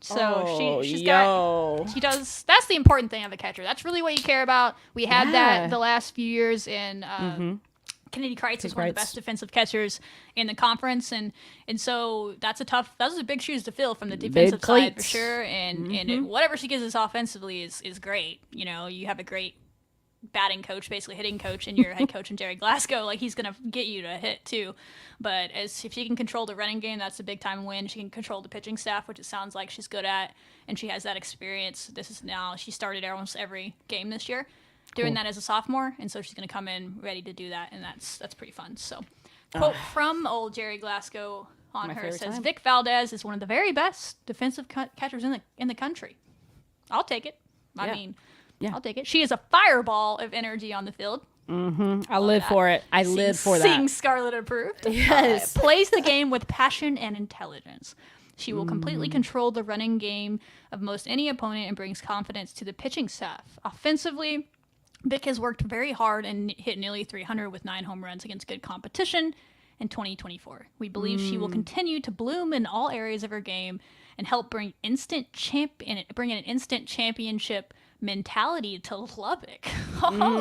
So she does. That's the important thing of a catcher. That's really what you care about. We had that the last few years in. Kennedy Kreitz is one of the best defensive catchers in the conference, and so those are big shoes to fill from the defensive side for sure. And whatever she gives us offensively is great. You have a great batting coach, basically hitting coach, and your head coach in Jerry Glasgow. Like, he's gonna get you to hit too. But if she can control the running game, that's a big time win. She can control the pitching staff, which it sounds like she's good at, and she has that experience. She started almost every game this year doing that as a sophomore, and so she's going to come in ready to do that, and that's pretty fun. So, quote from old Jerry Glasgow on her says, Vic Valdez is one of the very best defensive catchers in the country. I'll take it. I mean, I'll take it. She is a fireball of energy on the field. I live for it. I live for that. Seeing Scarlett approved. Yes. Plays the game with passion and intelligence. She will completely control the running game of most any opponent and brings confidence to the pitching staff. Offensively, Vic has worked very hard and hit nearly 300 with 9 home runs against good competition in 2024. We believe she will continue to bloom in all areas of her game and help bring an instant championship mentality to Lubbock.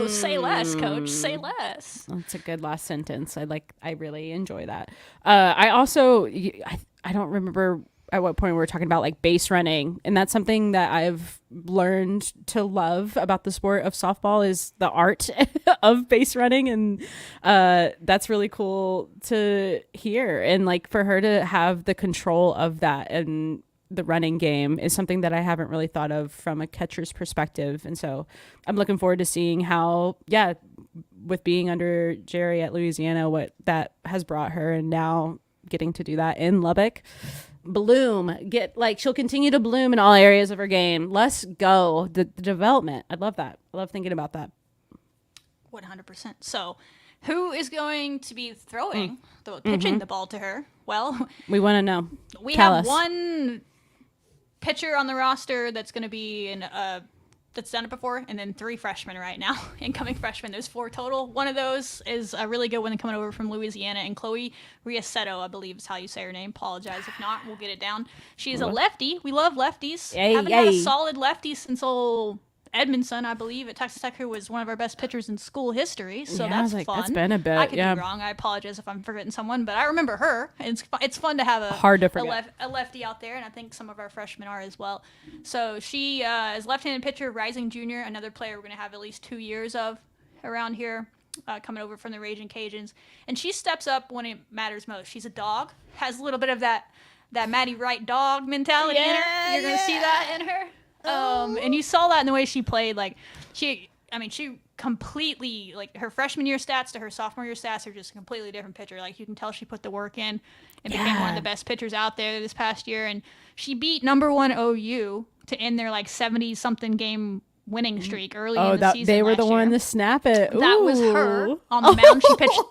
Say less, coach. Say less. That's a good last sentence. I really enjoy that. I also, I don't remember at what point we were talking about like base running, and that's something that I've learned to love about the sport of softball is the art of base running, and that's really cool to hear, and like for her to have the control of that and the running game is something that I haven't really thought of from a catcher's perspective. And so I'm looking forward to seeing how, with being under Jerry at Louisiana, what that has brought her, and now getting to do that in Lubbock. She'll continue to bloom in all areas of her game. Let's go. The development. I love that. I love thinking about that. 100%. So who is going to be throwing, pitching the ball to her? Well, we want to know. We Tell have us. one pitcher on the roster that's going to be that's done it before, and then 3 freshmen right now, incoming freshmen. There's 4 total. One of those is a really good one coming over from Louisiana, and Chloe Rosetto, I believe is how you say her name. Apologize if not. We'll get it down. She's a lefty. We love lefties. Haven't had a solid lefty since old Edmondson, I believe, at Texas Tech, who was one of our best pitchers in school history. So that's fun. That's been a bit. I could be wrong. I apologize if I'm forgetting someone, but I remember her. It's fun to have a lefty out there, and I think some of our freshmen are as well. So she is left-handed pitcher, rising junior, another player we're going to have at least 2 years of around here, coming over from the Raging Cajuns. And she steps up when it matters most. She's a dog, has a little bit of that Maddie Wright dog mentality in her. You're going to see that in her. And you saw that in the way she played. She completely, her freshman year stats to her sophomore year stats are just a completely different pitcher. You can tell she put the work in and became one of the best pitchers out there this past year. And she beat number 1 OU to end their 70-something game winning streak early in the season. They were last the year. one to snap it. Ooh. That was her on the mound. She pitched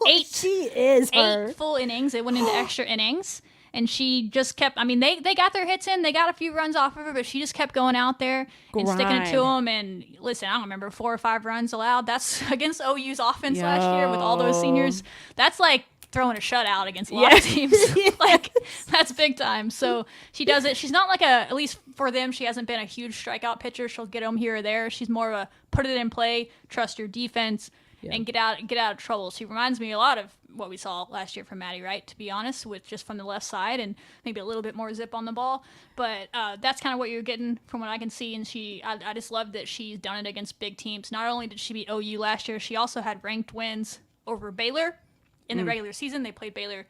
8 full innings. It went into extra innings. And she just kept, they got their hits in. They got a few runs off of her, but she just kept going out there and sticking it to them. And listen, I don't remember 4 or 5 runs allowed. That's against OU's offense last year with all those seniors. That's like throwing a shutout against a lot of teams. That's big time. So she does it. She's not at least for them, she hasn't been a huge strikeout pitcher. She'll get them here or there. She's more of a put it in play, trust your defense, and get out of trouble. She reminds me a lot of what we saw last year from Maddie Wright, to be honest, with just from the left side and maybe a little bit more zip on the ball. But that's kind of what you're getting from what I can see. And I just love that she's done it against big teams. Not only did she beat OU last year, she also had ranked wins over Baylor in the regular season. They played Baylor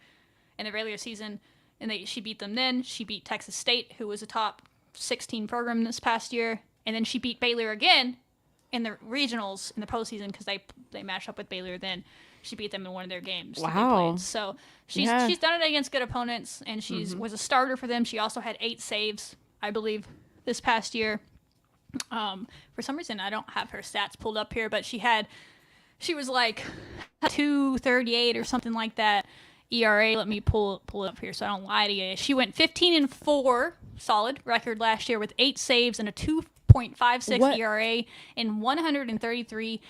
in the regular season, and she beat them then. She beat Texas State, who was a top 16 program this past year. And then she beat Baylor again in the regionals in the postseason because they matched up with Baylor then. She beat them in one of their games. That they played. So she's done it against good opponents, and she's was a starter for them. She also had 8 saves, I believe, this past year. For some reason, I don't have her stats pulled up here, but she was 238 or something like that ERA. Let me pull it up here so I don't lie to you. She went 15-4, solid record last year with 8 saves and a 2.56 ERA in 133.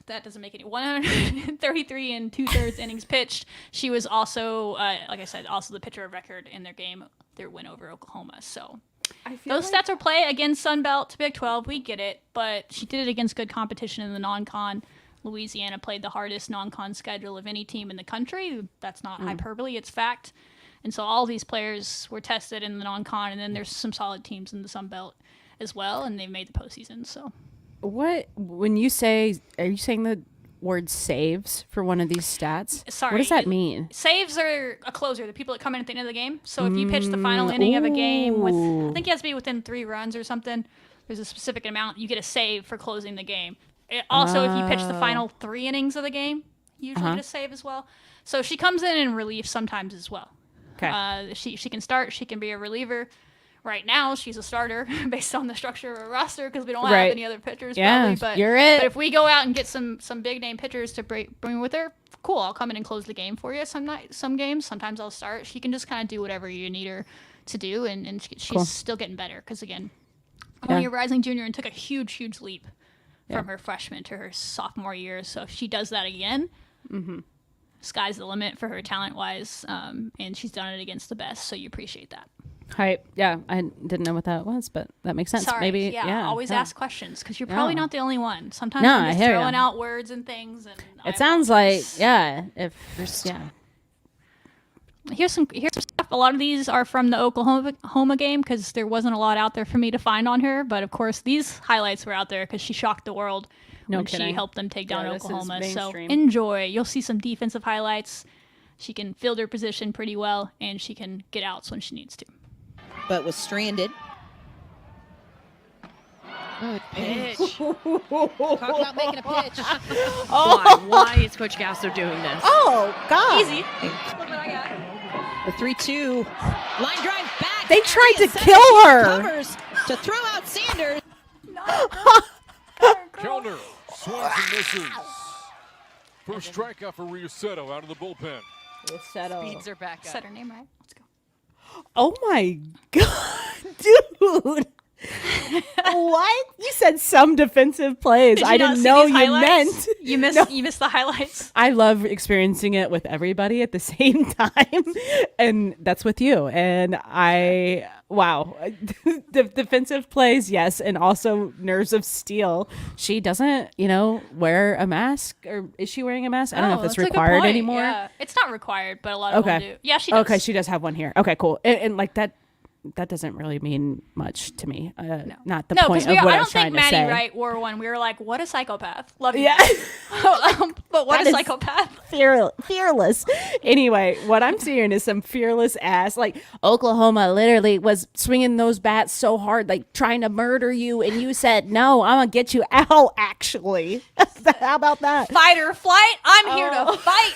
That doesn't make any 133 and 2/3 innings pitched. She was also, like I said, also the pitcher of record in their win over Oklahoma. So those stats are play against Sun Belt to Big 12. We get it, but she did it against good competition in the non-con. Louisiana played the hardest non-con schedule of any team in the country. That's not hyperbole; it's fact. And so all these players were tested in the non-con, and then there's some solid teams in the Sun Belt as well, and they made the postseason. So. When you say, are you saying the word saves for one of these stats? Sorry. What does that mean? Saves are a closer, the people that come in at the end of the game. So if you pitch the final inning of a game with, I think it has to be within 3 runs or something, there's a specific amount, you get a save for closing the game. If you pitch the final 3 innings of the game, you usually get a save as well. So she comes in relief sometimes as well. Okay. She can start, she can be a reliever. Right now, she's a starter based on the structure of a roster because we don't have any other pitchers. Probably, but if we go out and get some big name pitchers to bring with her, cool. I'll come in and close the game for you. Some games, sometimes I'll start. She can just kind of do whatever you need her to do, and she's still getting better because again, only a rising junior and took a huge leap from her freshman to her sophomore year. So if she does that again, sky's the limit for her talent wise, and she's done it against the best. So you appreciate that. Hype. Yeah, I didn't know what that was, but that makes sense. Sorry. Maybe. Always ask questions because you're probably not the only one. Sometimes I'm just throwing out words and things. And it sounds like if there's Here's some stuff. A lot of these are from the Oklahoma game because there wasn't a lot out there for me to find on her. But of course, these highlights were out there because she shocked the world when she helped them take down Oklahoma. So enjoy. You'll see some defensive highlights. She can field her position pretty well, and she can get outs when she needs to. but was stranded. Oh, pitch. Talk about making a pitch. Why is Coach Gasso doing this? Oh, God. Easy. The 3-2. Line drive back. They tried to kill her. Covers to throw out Sanders. Kellner swings and misses. First strikeout for Rosetto out of the bullpen. Rosetto. Speeds are back up. Said her name right. Let's go. Oh my God, dude. What? You said some defensive plays. Did you I not didn't see know these you highlights? meant. You missed the highlights. I love experiencing it with everybody at the same time. And that's with you. And wow. Defensive plays, yes. And also nerves of steel. She doesn't, wear a mask. Or is she wearing a mask? I don't know if it's that's a good required point. anymore. Yeah. It's not required, but a lot of them do. Yeah, she does. Okay, she does have one here. Okay, cool. And like that doesn't really mean much to me. Not the point of what I was trying to say. I don't think Maddie Wright wore one. We were like, what a psychopath. Love you. Yeah. But what a psychopath. Fearless. Anyway, what I'm seeing is some fearless ass. Like, Oklahoma literally was swinging those bats so hard, like trying to murder you. And you said, no, I'm going to get you out, actually. How about that? Fight or flight. I'm here to fight.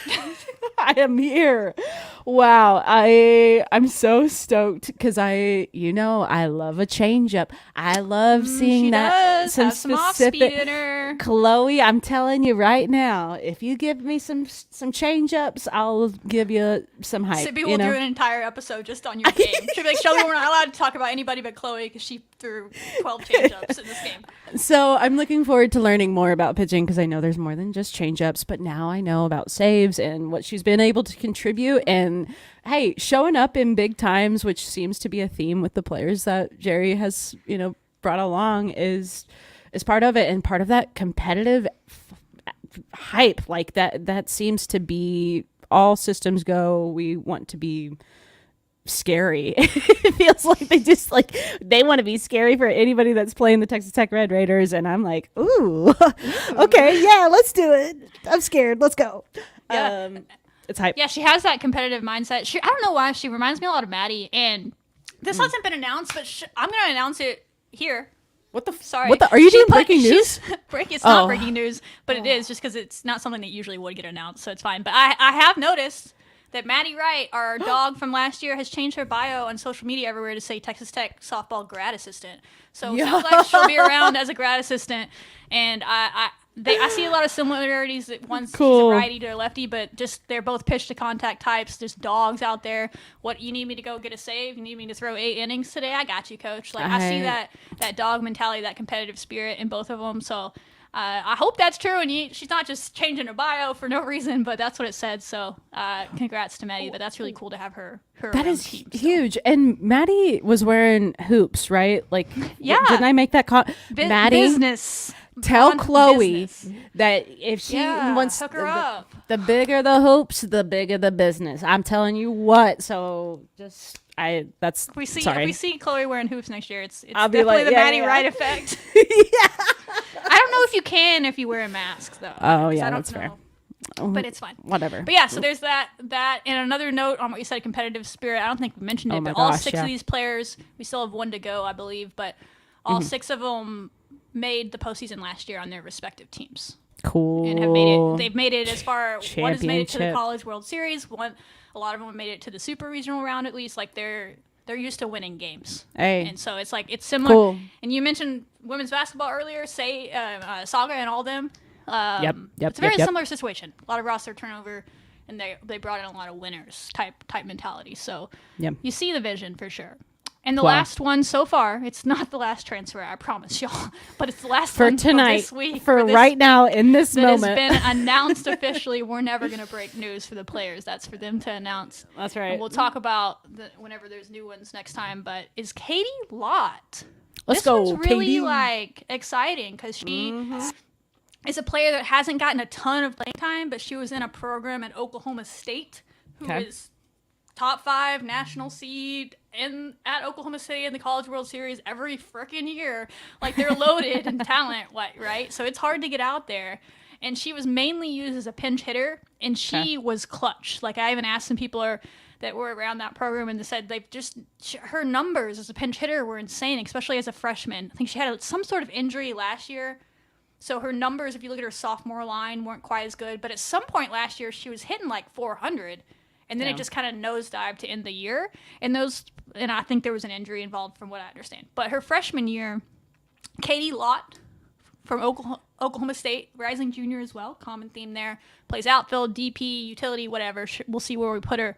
I am here. Wow. I'm so stoked because I love a changeup. I love seeing that. Some specific off-speed in her. Chloe, I'm telling you right now, if you give me some change-ups, I'll give you some hype. Sibby will do an entire episode just on your game. She'll be like, Shelby, we're not allowed to talk about anybody but Chloe because she threw 12 change-ups in this game. So I'm looking forward to learning more about pitching because I know there's more than just change-ups, but now I know about saves and what she's been able to contribute. And hey, showing up in big times, which seems to be a theme with the players that Jerry has, brought along, is part of it, and part of that competitive hype. Like that seems to be all systems go. We want to be scary. It feels like they want to be scary for anybody that's playing the Texas Tech Red Raiders, and I'm like, ooh. Okay, yeah, let's do it. I'm scared. Let's go. Yeah. It's hype. Yeah, she has that competitive mindset. I don't know why, she reminds me a lot of Maddie, and this hasn't been announced, but I'm going to announce it here. What the? Sorry. Are you doing breaking news? It's not breaking news, but it is just because it's not something that usually would get announced, so it's fine. But I have noticed that Maddie Wright, our dog from last year, has changed her bio on social media everywhere to say Texas Tech softball grad assistant. So it sounds like she'll be around as a grad assistant, and I see a lot of similarities. That one's she's a righty to a lefty, but just they're both pitch to contact types. There's dogs out there. What, you need me to go get a save? You need me to throw 8 innings today? I got you, coach. Like I see that dog mentality, that competitive spirit in both of them. So I hope that's true, and she's not just changing her bio for no reason, but that's what it said. So congrats to Maddie, but that's really cool to have her that is team, huge. And Maddie was wearing hoops, right? Like, yeah. Didn't I make that Maddie, business. Tell Chloe that if she wants hook her up. The bigger the hoops, the bigger the business. I'm telling you what. So just if we see Chloe wearing hoops next year, it's definitely the Maddie Wright effect. I don't know if you can if you wear a mask though. Oh yeah, that's fair. But it's fine. Whatever. But yeah, so there's that. And another note on what you said, competitive spirit. I don't think we mentioned it, but all 6 of these players, we still have 1 to go, I believe, but all 6 of them made the postseason last year on their respective teams. Cool. And have made it. They've made it as far. One has made it to the Championship. College World Series. A lot of them have made it to the Super Regional round at least. Like they're used to winning games. Hey. And so it's like it's similar. Cool. And you mentioned women's basketball earlier. Say Saga and all them. Yep. It's a very similar situation. A lot of roster turnover, and they brought in a lot of winners type mentality. So you see the vision for sure. And the last one so far, it's not the last transfer, I promise y'all, but it's the last for one tonight, for this week. Right now, in this moment. That has been announced officially. We're never going to break news for the players. That's for them to announce. That's right. And we'll talk about whenever there's new ones next time. But is Katie Lott? Let's go, This one's really Katie. exciting because she is a player that hasn't gotten a ton of playing time, but she was in a program at Oklahoma State who is top 5 national seed at Oklahoma City in the College World Series every freaking year. Like they're loaded in talent, right? So it's hard to get out there. And she was mainly used as a pinch hitter, and she was clutch. Like I even asked some people that were around that program and said her numbers as a pinch hitter were insane, especially as a freshman. I think she had some sort of injury last year. So her numbers, if you look at her sophomore line, weren't quite as good. But at some point last year, she was hitting like 400. And then it just kind of nosedived to end the year. And I think there was an injury involved from what I understand. But her freshman year, Katie Lott from Oklahoma State, rising junior as well, common theme there, plays outfield, DP, utility, whatever. We'll see where we put her.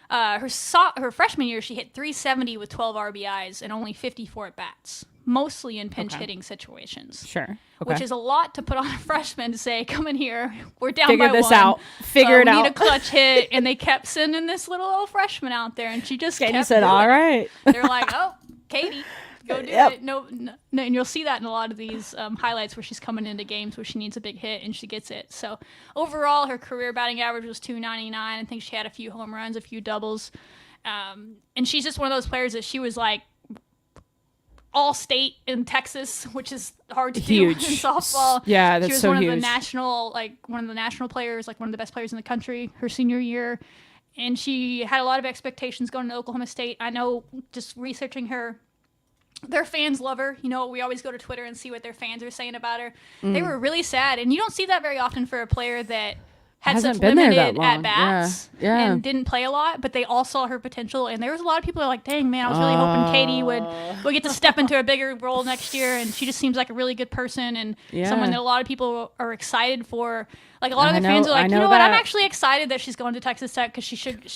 Her freshman year, she hit 370 with 12 RBIs and only 54 at-bats, mostly in pinch hitting situations. Sure. Okay. Which is a lot to put on a freshman to say, come in here, we're down Figure by this one. out. Figure it We out. need a clutch hit. And they kept sending this little old freshman out there, and she just Katie kept said, doing all it. right. They're like, oh, Katie, go do it. No, and you'll see that in a lot of these highlights where she's coming into games where she needs a big hit and she gets it. So overall, her career batting average was .299. I think she had a few home runs, a few doubles. And she's just one of those players that she was like all state in Texas, which is hard to do in softball. Yeah, that's she was so one huge. of the national players, like one of the best players in the country her senior year. And she had a lot of expectations going to Oklahoma State. I know, just researching her, their fans love her. You know, we always go to Twitter and see what their fans are saying about her. They were really sad. And you don't see that very often for a player that had Hasn't such been there that limited long. at-bats Yeah. and didn't play a lot, but they all saw her potential. And there was a lot of people that were like, dang, man, I was really hoping Katie would get to step into a bigger role next year. And she just seems like a really good person and someone that a lot of people are excited for. Like, a lot of the fans are like, you know what, I'm actually excited that she's going to Texas Tech because she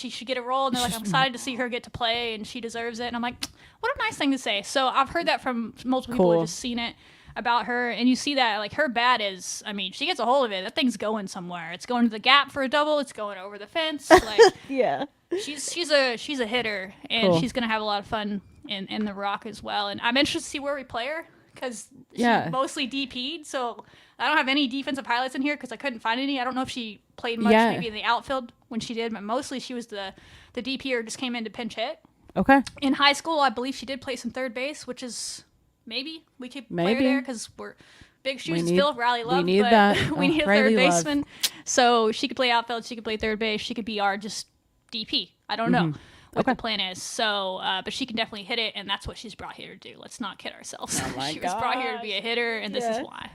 should get a role. And they're like, I'm excited to see her get to play and she deserves it. And I'm like, what a nice thing to say. So I've heard that from multiple people who've just seen it about her, and you see that, like, her bat is, I mean, she gets a hold of it, that thing's going somewhere. It's going to the gap for a double, it's going over the fence. Like, yeah, she's a hitter, and she's gonna have a lot of fun in the Rock as well. And I'm interested to see where we play her, because she mostly DP'd, so I don't have any defensive highlights in here because I couldn't find any. I don't know if she played much maybe in the outfield when she did, but mostly she was the DP or just came in to pinch hit. Okay. In high school, I believe she did play some third base, which is maybe we could play her there because we're big shoes to fill. Riley Love, we need but that. we need a third baseman. So she could play outfield, she could play third base, she could be our just DP. I don't know what the plan is. So, but she can definitely hit it, and that's what she's brought here to do. Let's not kid ourselves. She was brought here to be a hitter, and this is why.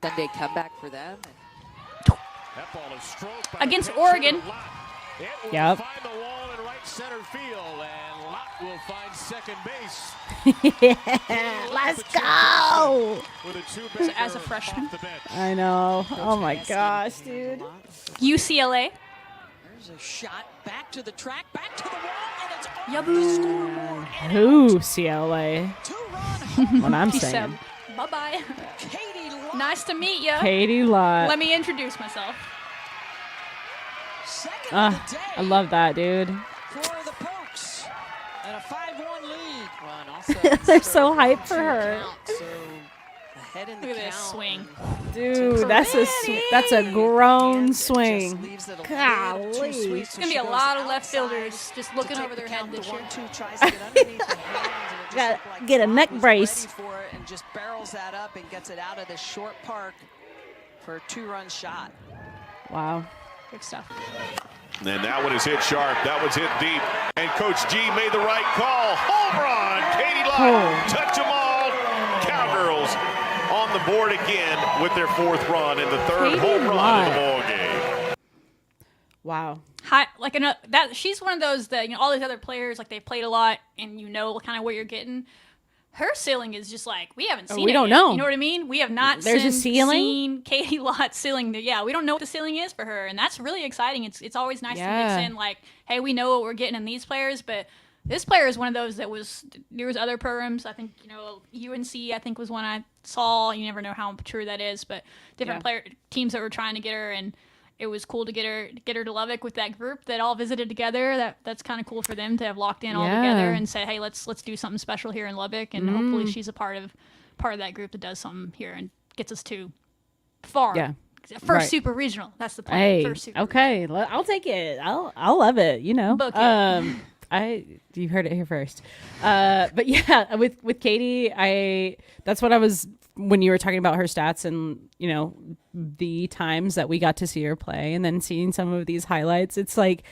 Sunday comeback for them. That ball is stroked by Against Oregon. Yep. Find the wall in right center field, and Lott will find second base. Let's go. So as a freshman. I know. Oh my gosh, dude. UCLA. There's a shot back to the track, back to the wall, and it's Yaboo. Who CLA? What I'm saying. Bye-bye. Nice to meet you. Katie Lott. Let me introduce myself. I love that, dude. For the Pokes. And a 5-1 lead. Well, and also They're so hyped for her. So ahead in the Look at this swing. Dude, that's a grown swing. Golly. It's going to be a lot of left fielders just looking over their head this year. Gotta get a neck brace. For it and just barrels that up and gets it out of the short park for a 2-run shot. Wow. Good stuff. And that one is hit sharp. That one's hit deep. And Coach G made the right call. Home run. Katie Lott. Touch them all. Cowgirls on the board again with their 4th run and the 3rd home run in the ball game. Wow. She's one of those that, all these other players, like, they played a lot and kind of what you're getting. Her ceiling is just like, we haven't seen it. We don't yet. know. You know what I mean? We have not seen Katie Lott's ceiling. Yeah, we don't know what the ceiling is for her, and that's really exciting. It's always nice to mix in, like, hey, we know what we're getting in these players, but this player is one of those there was other programs. I think, UNC, I think, was one I saw. You never know how true that is, but different teams that were trying to get her, and it was cool to get her to Lubbock with that group that all visited together. That's kind of cool for them to have locked in all together and say, hey, let's do something special here in Lubbock, and hopefully she's a part of that group that does something here and gets us to far. Yeah. First super regional. That's the plan. Hey, First super okay, I'll take it. I'll love it. Book it. You heard it here first. But yeah, with Katie, that's what I was when you were talking about her stats and the times that we got to see her play, and then seeing some of these highlights. It's like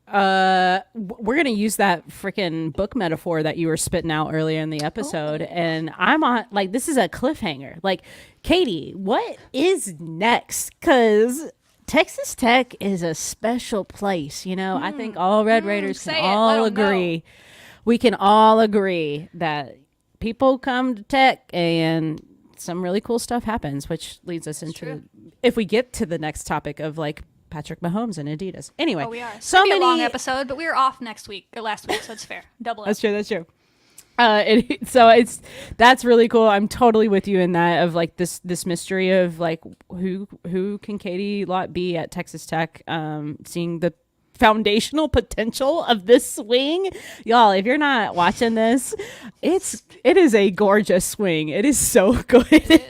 We're gonna use that freaking book metaphor that you were spitting out earlier in the episode, and I'm on like this is a cliffhanger. Like, Katie, what is next? Because Texas Tech is a special place. You know, I think all Red Raiders can all agree. We can all agree that people come to Tech and some really cool stuff happens, which leads us into if we get to the next topic of like Patrick Mahomes and Adidas. Anyway, we are. So many many a long episode, but we were off last week, so it's fair. Double. That's true. That's true. That's really cool. I'm totally with you in that of like this mystery of like who can Katie Lott be at Texas Tech? Seeing the foundational potential of this swing, y'all. If you're not watching this, it is a gorgeous swing. It is so good.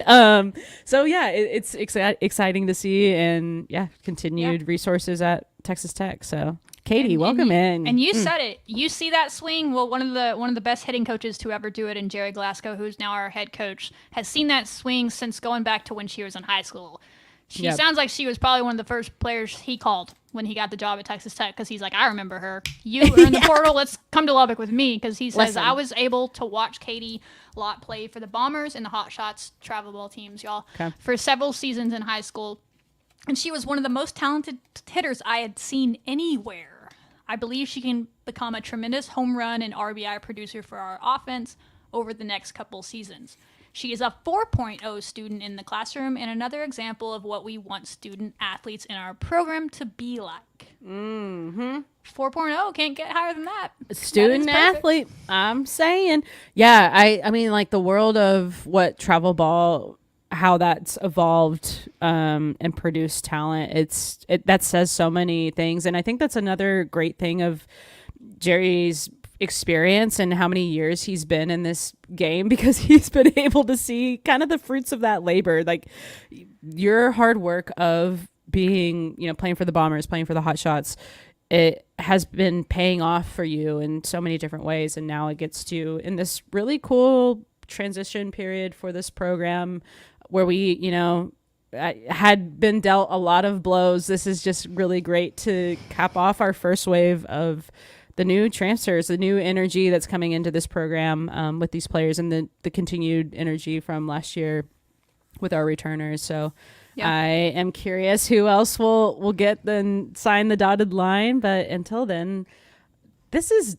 So yeah, it's exciting to see, and continued resources at Texas Tech. So Katie, welcome in. And you said it. You see that swing? Well, one of the best hitting coaches to ever do it, and Jerry Glasco, who's now our head coach, has seen that swing since going back to when she was in high school. She sounds like she was probably one of the first players he called when he got the job at Texas Tech, because he's like, I remember her. You are in the portal. Let's come to Lubbock with me, because he says, I was able to watch Katie Lott play for the Bombers and the Hot Shots travel ball teams, y'all, for several seasons in high school. And she was one of the most talented hitters I had seen anywhere. I believe she can become a tremendous home run and RBI producer for our offense over the next couple seasons. She is a 4.0 student in the classroom and another example of what we want student athletes in our program to be like. 4.0 can't get higher than that. Student athlete, I'm saying. Yeah, I mean, like the world of what travel ball, how that's evolved and produced talent, that says so many things. And I think that's another great thing of Jerry's experience and how many years he's been in this game, because he's been able to see kind of the fruits of that labor, like your hard work of being, playing for the Bombers, playing for the Hot Shots. It has been paying off for you in so many different ways, and now it gets to in this really cool transition period for this program where we had been dealt a lot of blows. This is just really great to cap off our first wave of the new transfers, the new energy that's coming into this program with these players, and the continued energy from last year with our returners. So I am curious who else will get then sign the dotted line. But until then, this is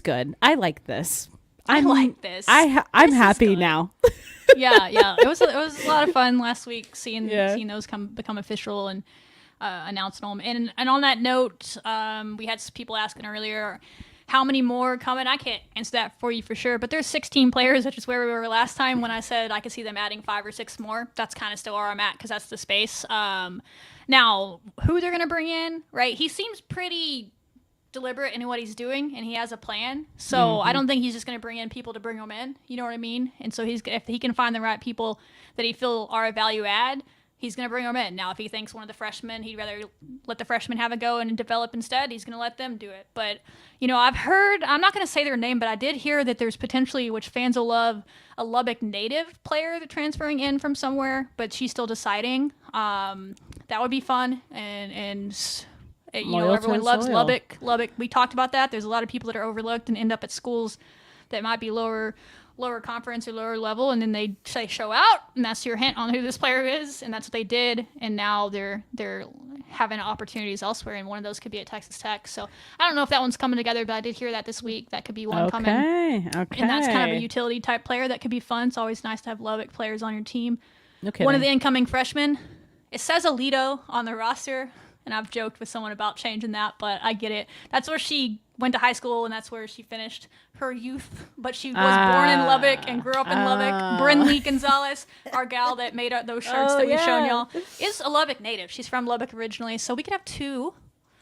good. I like this. I'm happy now. yeah. It was a lot of fun last week seeing those become official and announced them. And on that note, we had people asking earlier how many more coming. I can't answer that for you for sure, but there's 16 players, which is where we were last time when I said I could see them adding 5 or 6 more. That's kind of still where I'm at, because that's the space. Now, who they're going to bring in, right? He seems pretty deliberate in what he's doing, and he has a plan. So I don't think he's just going to bring in people to bring them in. You know what I mean? And so if he can find the right people that he feel are a value add, he's going to bring them in. Now, if he thinks one of the freshmen, he'd rather let the freshmen have a go and develop instead, he's going to let them do it. But, I've heard, I'm not going to say their name, but I did hear that there's potentially, which fans will love, a Lubbock native player that's transferring in from somewhere, but she's still deciding. That would be fun. And everyone loves Lubbock. We talked about that. There's a lot of people that are overlooked and end up at schools that might be lower conference or lower level, and then they say show out, and that's your hint on who this player is, and that's what they did. And now they're having opportunities elsewhere, and one of those could be at Texas Tech. So I don't know if that one's coming together, but I did hear that this week. That could be one coming. Okay. And that's kind of a utility type player that could be fun. It's always nice to have Lubbock players on your team. Okay. One of the incoming freshmen, it says Alito on the roster, and I've joked with someone about changing that, but I get it. That's where she went to high school, and that's where she finished her youth. But she was born in Lubbock and grew up in Lubbock. Brinley Gonzalez, our gal that made those shirts that we've shown y'all, is a Lubbock native. She's from Lubbock originally, so we could have 2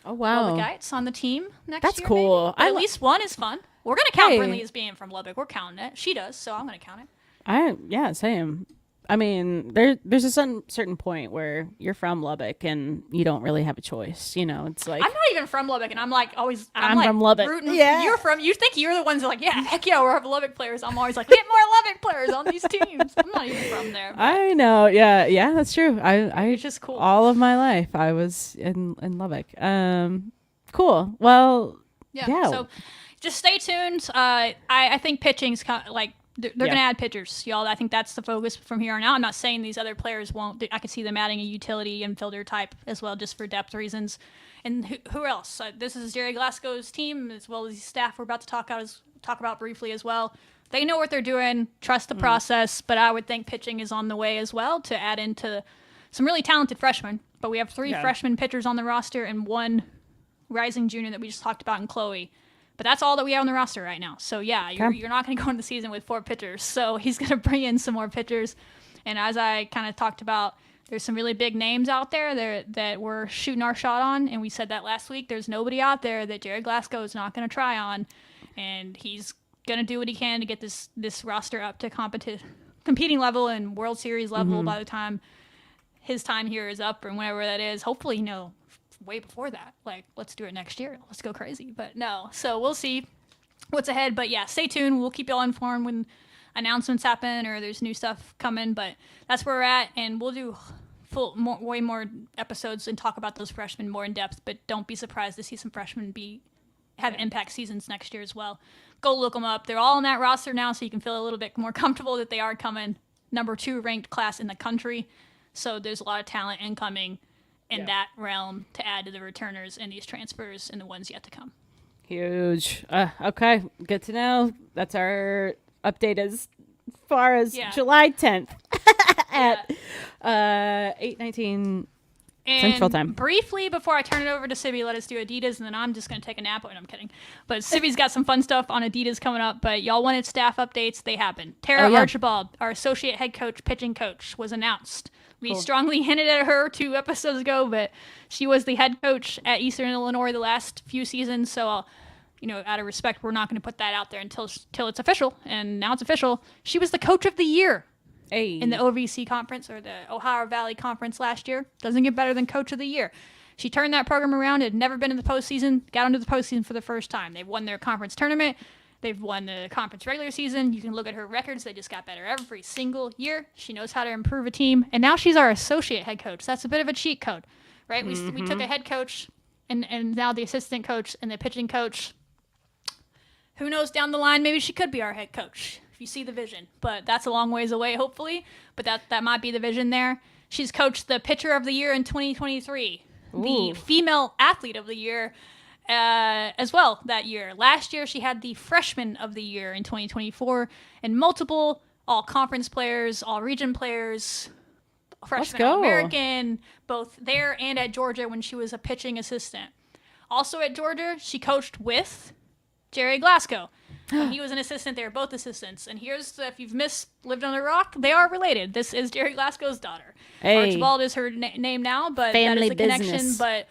Lubbockites on the team next year. That's cool. At least one is fun. We're going to count Brinley as being from Lubbock. We're counting it. She does, so I'm going to count it. Same. I mean, there's a certain point where you're from Lubbock and you don't really have a choice. It's like, I'm not even from Lubbock, and I'm like always. I'm like from Lubbock. Rooting. Yeah, you think you're the ones that are like, heck yeah, we're Lubbock players. I'm always like, get more Lubbock players on these teams. I'm not even from there. I know. Yeah, that's true. I it's just cool. All of my life I was in Lubbock. Cool. Well, yeah. So just stay tuned. I think pitching's like they're going to add pitchers, y'all. I think that's the focus from here on out. I'm not saying these other players won't. I could see them adding a utility infielder type as well, just for depth reasons. And who else? This is Jerry Glasgow's team as well as his staff. We're about to talk about briefly as well. They know what they're doing. Trust the process. But I would think pitching is on the way as well to add into some really talented freshmen. But we have 3 freshman pitchers on the roster and 1 rising junior that we just talked about in Chloe. But that's all that we have on the roster right now. So, yeah, you're not going to go into the season with 4 pitchers. So he's going to bring in some more pitchers. And as I kind of talked about, there's some really big names out there that we're shooting our shot on. And we said that last week. There's nobody out there that Jared Glasgow is not going to try on. And he's going to do what he can to get this roster up to competing level and World Series level by the time his time here is up or whenever that is. Hopefully, way before that. Like, let's do it next year. Let's go crazy. But no. So we'll see what's ahead. But yeah, stay tuned. We'll keep y'all informed when announcements happen or there's new stuff coming. But that's where we're at. And we'll do way more episodes and talk about those freshmen more in depth. But don't be surprised to see some freshmen have impact seasons next year as well. Go look them up. They're all on that roster now, so you can feel a little bit more comfortable that they are coming. Number 2 ranked class in the country. So there's a lot of talent incoming in that realm to add to the returners and these transfers and the ones yet to come. Huge. Okay, good to know. That's our update as far as July 10th at 8:19 Central Time. Briefly, before I turn it over to Sibby, let us do Adidas, and then I'm just going to take a nap. And I'm kidding. But Sibby's got some fun stuff on Adidas coming up, but y'all wanted staff updates. They happen. Tara Archibald, our associate head coach, pitching coach, was announced. We strongly hinted at her 2 episodes ago, but she was the head coach at Eastern Illinois the last few seasons. So, out of respect, we're not going to put that out there until it's official. And now it's official. She was the coach of the year in the OVC conference or the Ohio Valley Conference last year. Doesn't get better than coach of the year. She turned that program around. Had never been in the postseason. Got into the postseason for the first time. They've won their conference tournament. They've won the conference regular season. You can look at her records. They just got better every single year. She knows how to improve a team. And now she's our associate head coach. That's a bit of a cheat code, right? We took a head coach and now the assistant coach and the pitching coach. Who knows down the line, maybe she could be our head coach if you see the vision. But that's a long ways away, hopefully. But that might be the vision there. She's coached the pitcher of the year in 2023. Ooh. The female athlete of the year as well that year. Last year, she had the freshman of the year in 2024 and multiple all-conference players, all-region players, freshman All-American, both there and at Georgia when she was a pitching assistant. Also at Georgia, she coached with Jerry Glasgow. He was an assistant. They were both assistants. And here's, if you've lived on a rock, they are related. This is Jerry Glasgow's daughter. Archibald is her name now, but family that is a connection. But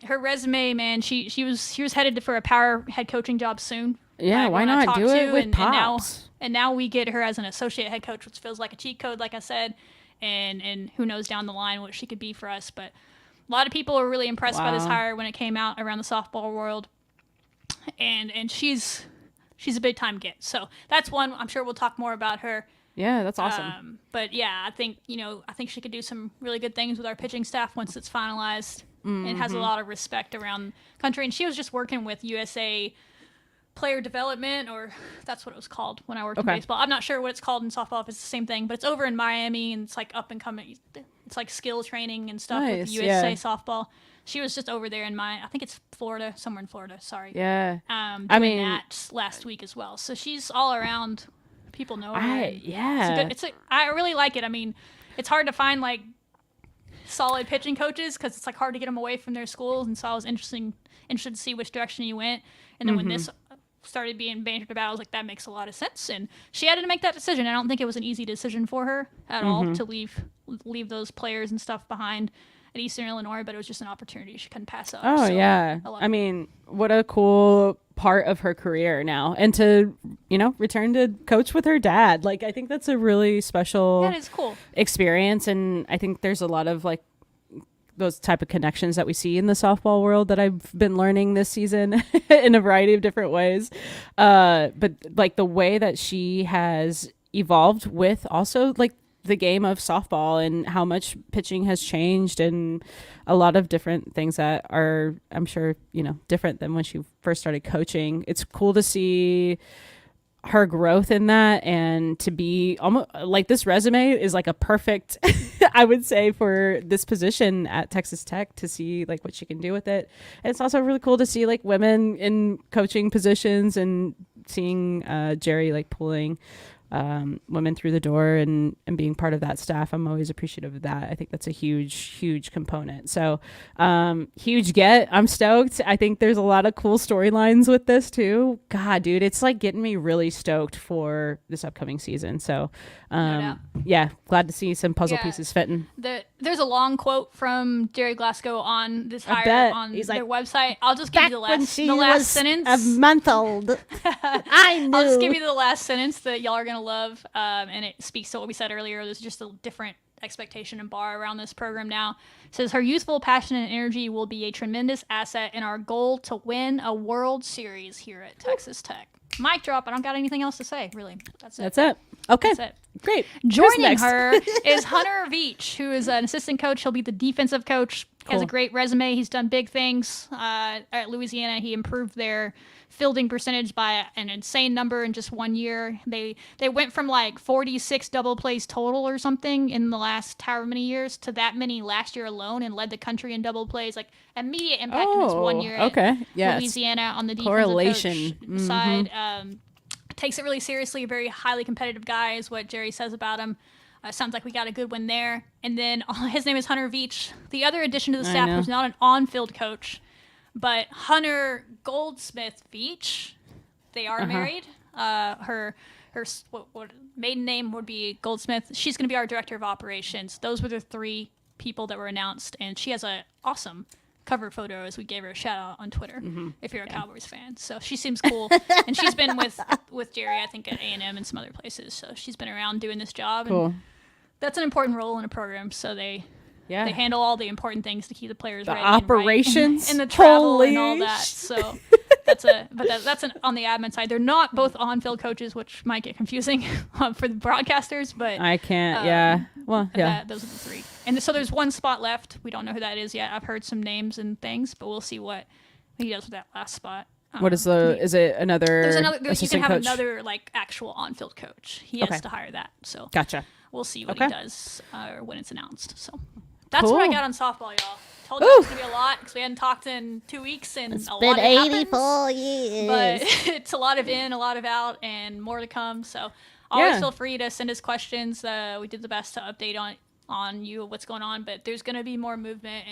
her resume, man, she was headed for a power head coaching job soon. Yeah, why not do it with Pops? And now we get her as an associate head coach, which feels like a cheat code, like I said. And who knows down the line what she could be for us. But a lot of people were really impressed by this hire when it came out around the softball world. And she's a big time get. So that's one. I'm sure we'll talk more about her. Yeah, that's awesome. But yeah, I think she could do some really good things with our pitching staff once it's finalized. And has a lot of respect around the country. And she was just working with USA Player Development, or that's what it was called when I worked in baseball. I'm not sure what it's called in softball, if it's the same thing, but it's over in Miami and it's like up and coming. It's like skill training and stuff with USA Softball. She was just over there in I think it's Florida, somewhere in Florida. Sorry. Yeah. Doing that last week as well. So she's all around. People know her. I really like it. I mean, it's hard to find like solid pitching coaches because it's like hard to get them away from their schools. And so I was interested to see which direction you went. And then when this started being bantered about, I was like, that makes a lot of sense. And she had to make that decision. I don't think it was an easy decision for her at all to leave those players and stuff behind at Eastern Illinois, but it was just an opportunity she couldn't pass up. Oh, so, yeah. I mean, what a cool part of her career now. And to, return to coach with her dad. Like, I think that's a really special experience. And I think there's a lot of, like, those type of connections that we see in the softball world that I've been learning this season in a variety of different ways. But, like, the way that she has evolved with also, like, the game of softball and how much pitching has changed and a lot of different things that are, I'm sure, different than when she first started coaching. It's cool to see her growth in that, and to be almost like this resume is like a perfect I would say for this position at Texas Tech, to see like what she can do with it. And it's also really cool to see like women in coaching positions and seeing Jerry like pulling women through the door and being part of that staff. I'm always appreciative of that. I think that's a huge component. So huge get. I'm stoked. I think there's a lot of cool storylines with this too. God, dude, it's like getting me really stoked for this upcoming season. So yeah, glad to see some puzzle pieces fitting. There's a long quote from Jerry Glasgow on this hire on their website. I'll just give you the last sentence. A month old. I knew. I'll just give you the last sentence that y'all are gonna love, and it speaks to what we said earlier. There's just a different expectation and bar around this program now. It says her youthful passion and energy will be a tremendous asset in our goal to win a World Series here at Texas Tech. Mic drop. I don't got anything else to say, really. That's it. Okay. That's it. Great. Joining her is Hunter Veach, who is an assistant coach. He'll be the defensive coach. Cool. Has a great resume. He's done big things at Louisiana. He improved their fielding percentage by an insane number in just 1 year. They went from like 46 double plays total or something in the last however many years to that many last year alone, and led the country in double plays. Like immediate impact in this 1 year at Louisiana on the defensive coach side. Takes it really seriously. A very highly competitive guy is what Jerry says about him. Sounds like we got a good one there. And then his name is Hunter Veach. The other addition to the staff who's not an on-field coach, but Hunter Goldsmith Veach. They are married. Her what maiden name would be Goldsmith. She's going to be our director of operations. Those were the three people that were announced, and she has an awesome cover photo as we gave her a shout out on Twitter if you're a Cowboys fan. So she seems cool, and she's been with Jerry, I think, at A&M and some other places. So she's been around doing this job, and that's an important role in a program. So they handle all the important things to keep the players ready, operations, and the travel and all that. So that's on the admin side. They're not both on-field coaches, which might get confusing for the broadcasters. But I can't. Those are the three. And so there's one spot left. We don't know who that is yet. I've heard some names and things, but we'll see what he does with that last spot. What is is it another? You can have coach? Another like actual on-field coach. He has to hire that. So gotcha. We'll see what he does when it's announced. So that's what I got on softball, y'all. Told you it's gonna be a lot because we hadn't talked in 2 weeks, and it's been 84 years. But it's a lot of in, a lot of out, and more to come. So always feel free to send us questions. We did the best to update on you what's going on, but there's gonna be more movement,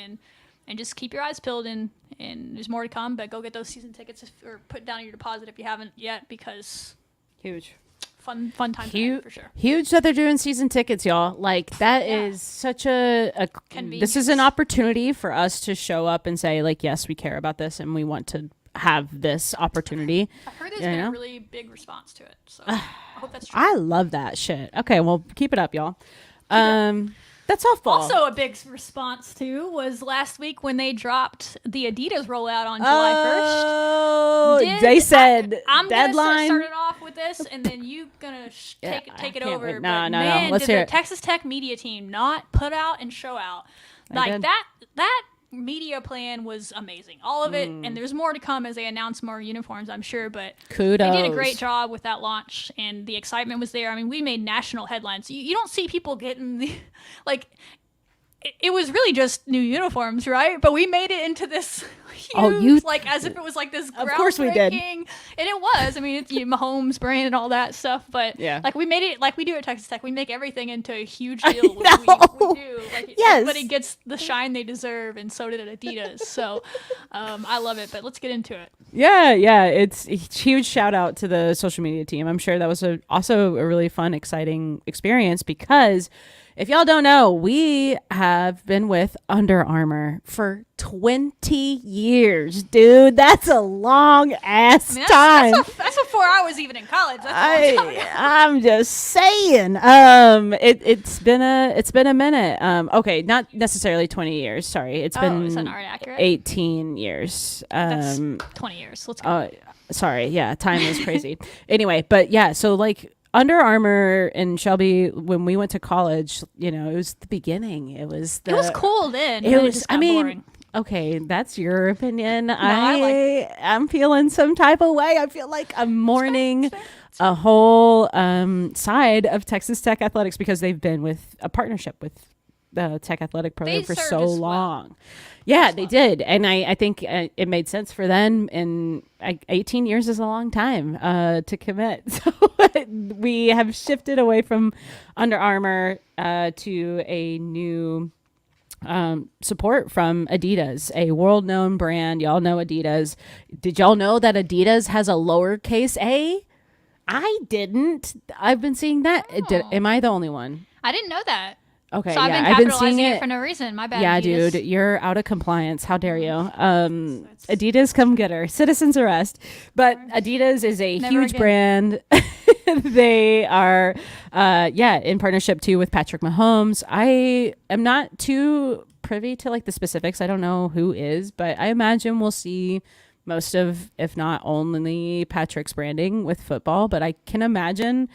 and just keep your eyes peeled, and there's more to come. But go get those season tickets or put down your deposit if you haven't yet, because fun time for sure. Huge that they're doing season tickets, y'all. Like that is such a this is an opportunity for us to show up and say like, yes, we care about this and we want to have this opportunity. I've heard there's been a really big response to it, so I hope that's true. I love that shit. Okay, well, keep it up, y'all. That's softball. Also, a big response to was last week when they dropped the Adidas rollout on July 1st. Oh, they said I'm deadline. I'm going to start it off with this, and then you're going to take it over. No. Let's hear it. The Texas Tech media team not put out and show out. Like that media plan was amazing. All of it, and there's more to come as they announce more uniforms, I'm sure, but kudos. They did a great job with that launch, and the excitement was there. I mean, we made national headlines. You don't see people getting the like it was really just new uniforms, right? But we made it into this huge, like as if it was like this groundbreaking. Of course we did. And it was. I mean, it's Mahomes brand and all that stuff. But like we made it like we do at Texas Tech. We make everything into a huge deal. We do. Like everybody gets the shine they deserve, and so did Adidas. So I love it. But let's get into it. Yeah. It's a huge shout out to the social media team. I'm sure that was also a really fun, exciting experience because if y'all don't know, we have been with Under Armour for 20 years, dude. That's a long ass time. That's before I was even in college. I'm just saying. It's been a minute. Okay, not necessarily 20 years. Sorry, it's been is that not accurate? 18 years. That's 20 years. Let's go. Sorry, yeah, time is crazy. Anyway, but yeah, so like Under Armour and Shelby, when we went to college, it was the beginning. It was cool then. It was. Just got boring. Okay, that's your opinion. I'm feeling some type of way. I feel like I'm mourning a whole side of Texas Tech athletics because they've been with a partnership with the Tech athletic program for so long. Yeah, they did. And I think it made sense for them. And 18 years is a long time to commit. So we have shifted away from Under Armour to a new support from Adidas, a world-known brand. Y'all know Adidas. Did y'all know that Adidas has a lowercase a? I didn't. I've been seeing that. Am I the only one? I didn't know that. Okay, so I've been seeing it for no reason. My bad. Yeah, Adidas. dude, you're out of compliance. How dare you? Adidas, come get her. Citizens arrest. But Adidas is a huge brand. They are, in partnership too with Patrick Mahomes. I am not too privy to like the specifics. I don't know who is, but I imagine we'll see most of, if not only, Patrick's branding with football. But I can imagine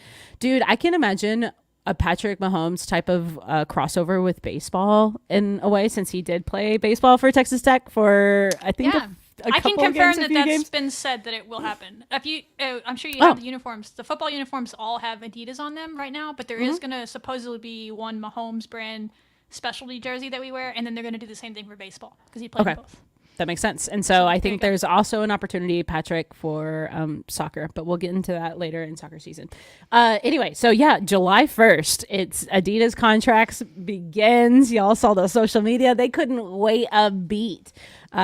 a Patrick Mahomes type of crossover with baseball in a way, since he did play baseball for Texas Tech for, I think, I can confirm that's been said that it will happen. If you, I'm sure you have the uniforms. The football uniforms all have Adidas on them right now, but there is going to supposedly be one Mahomes brand specialty jersey that we wear, and then they're going to do the same thing for baseball because he played both. That makes sense. And so I think there's also an opportunity, Patrick, for soccer, but we'll get into that later in soccer season. Anyway, so July 1st, it's Adidas contracts begins. Y'all saw the social media. They couldn't wait a beat. The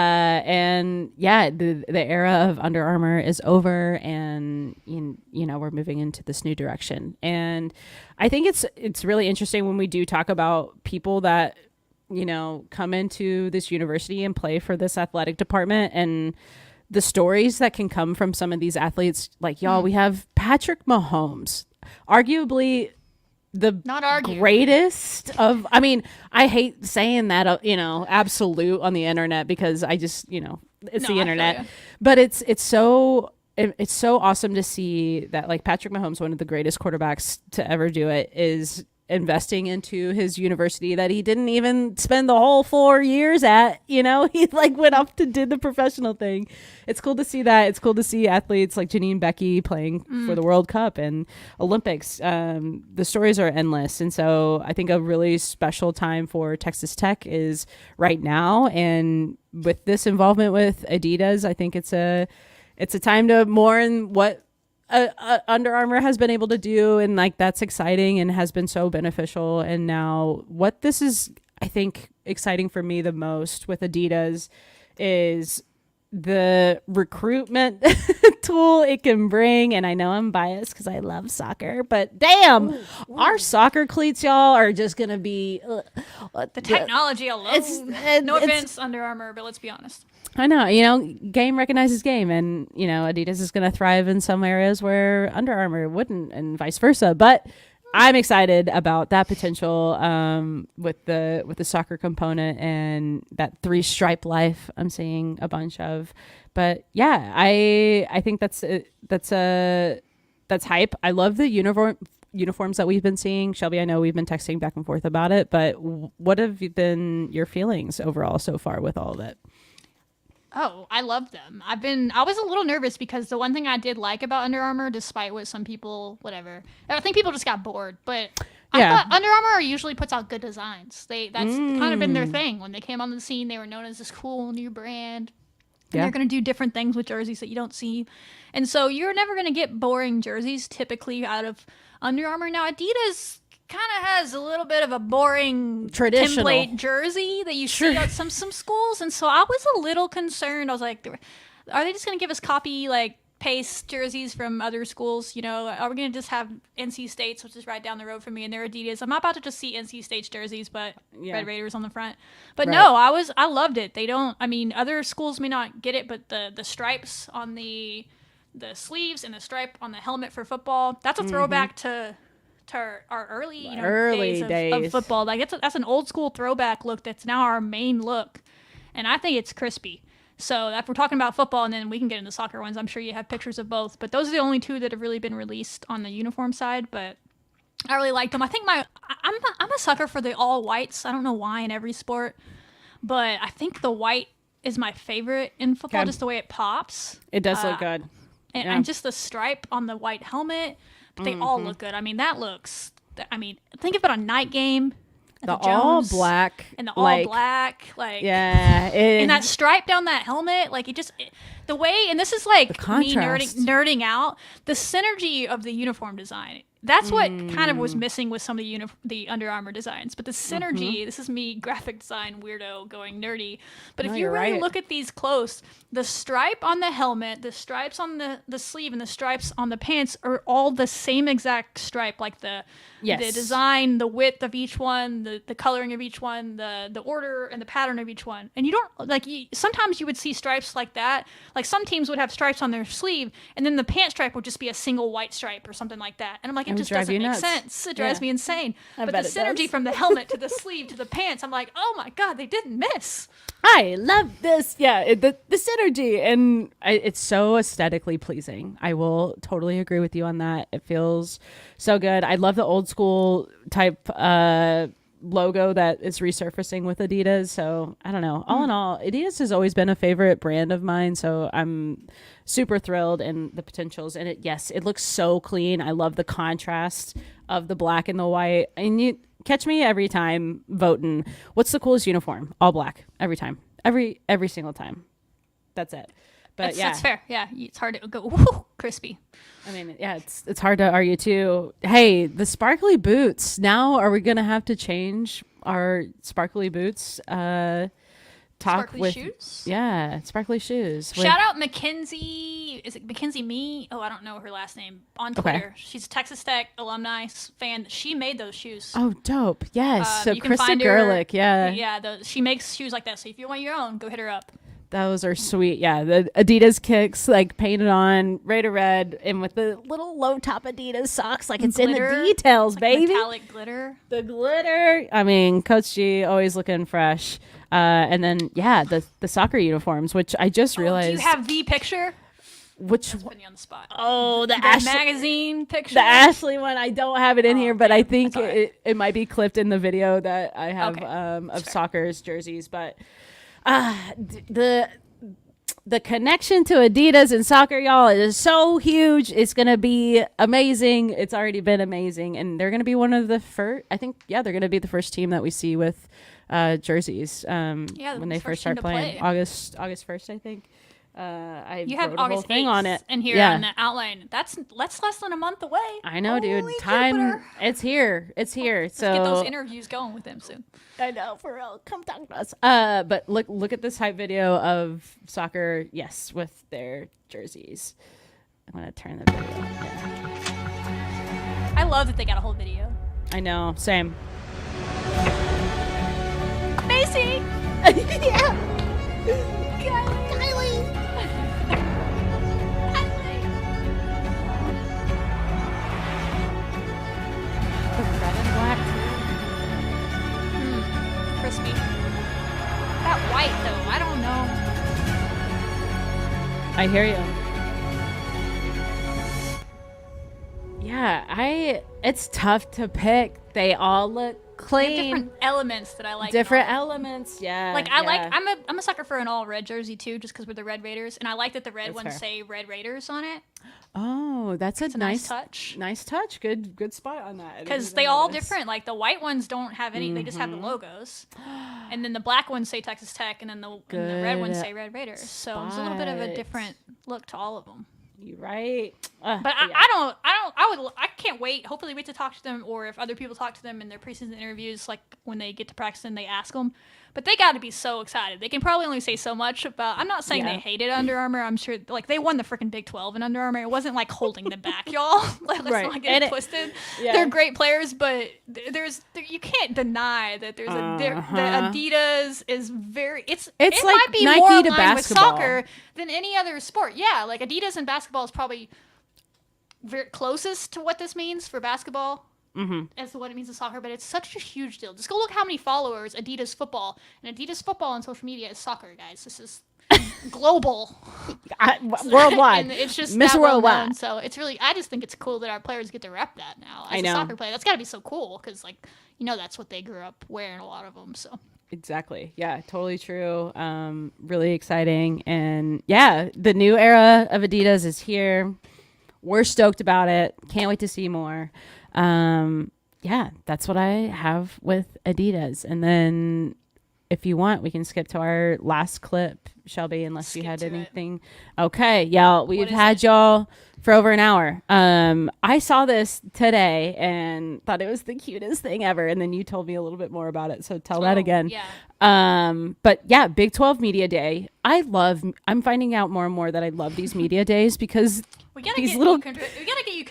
era of Under Armour is over, and we're moving into this new direction. And I think it's really interesting when we do talk about people that come into this university and play for this athletic department, and the stories that can come from some of these athletes. Like, y'all, we have Patrick Mahomes, arguably the greatest of, I hate saying that, absolute on the internet, because I just, it's the internet, but it's so awesome to see that, like, Patrick Mahomes, one of the greatest quarterbacks to ever do it, is investing into his university that he didn't even spend the whole 4 years at. He went up to did the professional thing. It's cool to see that. It's cool to see athletes like Janine Becky playing for the World Cup and Olympics. The stories are endless, and so I think a really special time for Texas Tech is right now. And with this involvement with Adidas, I think it's a time to mourn what Under Armour has been able to do, and like that's exciting and has been so beneficial. And now what this is, I think, exciting for me the most with Adidas is the recruitment tool it can bring. And I know I'm biased because I love soccer, but damn, our soccer cleats, y'all, are just gonna be the technology alone. No offense, Under Armour, but let's be honest. I know, game recognizes game, and Adidas is going to thrive in some areas where Under Armour wouldn't, and vice versa. But I'm excited about that potential with the soccer component and that 3-stripe life I'm seeing a bunch of. But yeah, I think that's hype. I love the uniforms that we've been seeing. Helby, I know we've been texting back and forth about it, but what have been your feelings overall so far with all of it? Oh, I love them. I was a little nervous because the one thing I did like about Under Armour, despite what some people, whatever, I think people just got bored, but I thought Under Armour usually puts out good designs. That's kind of been their thing. When they came on the scene, they were known as this cool new brand. And they're going to do different things with jerseys that you don't see. And so you're never going to get boring jerseys typically out of Under Armour. Now, Adidas kind of has a little bit of a boring template jersey that you see at some schools, and so I was a little concerned. I was like, are they just going to give us copy paste jerseys from other schools? Are we going to just have NC State's, which is right down the road from me, and their Adidas? I'm not about to just see NC State's jerseys, but Red Raiders on the front. But no, I loved it. They don't. Other schools may not get it, but the stripes on the sleeves and the stripe on the helmet for football, that's a throwback to our early days of football. That's an old school throwback look that's now our main look, and I think it's crispy. So if we're talking about football, and then we can get into soccer ones, I'm sure you have pictures of both. But those are the only two that have really been released on the uniform side. But I really liked them. I think I'm a sucker for the all whites. I don't know why in every sport, but I think the white is my favorite in football. Just the way it pops. It does look good, and just the stripe on the white helmet. But they all look good. I mean, that looks. I mean, think of it on night game. The all black and the all black, like and that stripe down that helmet, like the way, and this is like me nerding out, the synergy of the uniform design. That's what kind of was missing with some of the Under Armour designs. But the synergy, this is me, graphic design weirdo going nerdy. But if you really look at these close, the stripe on the helmet, the stripes on the sleeve, and the stripes on the pants are all the same exact stripe. Like the design, the width of each one, the coloring of each one, the order and the pattern of each one. And you don't, like, sometimes you would see stripes like that. Like some teams would have stripes on their sleeve, and then the pant stripe would just be a single white stripe or something like that. And I'm like, it just doesn't make sense. It drives me insane. But the synergy from the helmet to the sleeve to the pants, I'm like, oh my God, they didn't miss. I love this. Yeah, the synergy, and it's so aesthetically pleasing. I will totally agree with you on that. It feels so good. I love the old school type logo that is resurfacing with Adidas. So I don't know. All in all, Adidas has always been a favorite brand of mine. So I'm super thrilled and the potentials. And it looks so clean. I love the contrast of the black and the white. And you catch me every time voting. What's the coolest uniform? All black every time. Every single time. That's it. But that's fair. Yeah, it's hard to go crispy. I mean, yeah, it's hard to argue too. Hey, the sparkly boots. Now, are we gonna have to change our sparkly boots? Sparkly shoes? Yeah, sparkly shoes. Shout out Mackenzie. Is it Mackenzie Me? Oh, I don't know her last name. On Twitter. Okay. She's a Texas Tech alumni fan. She made those shoes. Oh, dope. Yes. So Krista Gerlich. Yeah. Yeah. She makes shoes like that. So if you want your own, go hit her up. Those are sweet. Yeah, the Adidas kicks, like painted on Raider red, and with the little low top Adidas socks, like it's glitter, in the details, like baby. Metallic glitter. The glitter. I mean, Coach G always looking fresh. And then the soccer uniforms, which I just realized. Do you have the picture? Which one? Putting you on the spot. Oh, the magazine picture. The Ashley one. I don't have it in here, but I think it might be clipped in the video that I have of soccer's jerseys, but. The connection to Adidas and soccer, y'all, is so huge. It's going to be amazing. It's already been amazing. And they're going to be one of the first, I think, they're going to be the first team that we see with jerseys when they first start playing. August 1st, I think. You have August 8th on it. And here on the outline. That's less than a month away. I know, dude. Time, Jupiter. It's here. It's here. Let's get those interviews going with them soon. I know, for real. Come talk to us. But look at this hype video of soccer, with their jerseys. I'm going to turn the video. I love that they got a whole video. I know. Same. Macy! Yeah! Crispy. That white though, I don't know. I hear you. Yeah, it's tough to pick. They all look clean. They have different elements that I like. Different elements, yeah. Like I'm a sucker for an all red jersey too, just because we're the Red Raiders, and I like that the red ones say Red Raiders on it. Oh, that's a nice touch. Nice touch. Good spot on that. Because they all different. Like the white ones don't have any. They just have the logos, and then the black ones say Texas Tech, and then the red ones say Red Raiders. So it's a little bit of a different look to all of them. You're right. But I can't wait. Hopefully we get to talk to them, or if other people talk to them in their preseason interviews, like when they get to practice and they ask them. But they got to be so excited. They can probably only say so much about. I'm not saying they hated Under Armour. I'm sure like they won the freaking Big 12 in Under Armour. It wasn't like holding them back, y'all. Like, let's not get it twisted. They're great players, but you can't deny that there's that Adidas is very. It like might be Nike more aligned with soccer than any other sport. Yeah, like Adidas and basketball is probably very closest to what this means for basketball. as to what it means in soccer, but it's such a huge deal. Just go look how many followers Adidas football on social media is soccer, guys. This is global, worldwide, and it's just Miss that well Worldwide. known. So it's really, I just think it's cool that our players get to rep that now as I know. a soccer player. That's got to be so cool because, like, that's what they grew up wearing, a lot of them. So Exactly. Yeah, totally true. Really exciting. And yeah, the new era of Adidas is here. We're stoked about it. Can't wait to see more. Yeah, that's what I have with Adidas. And then if you want, we can skip to our last clip, Shelby, unless you had anything. Okay. Yeah, we've had y'all for over an hour. I saw this today and thought it was the cutest thing ever. And then you told me a little bit more about it. So tell that again. Yeah. But yeah, Big 12 Media Day. I'm finding out more and more that I love these media days because we gotta these get little. we gotta get you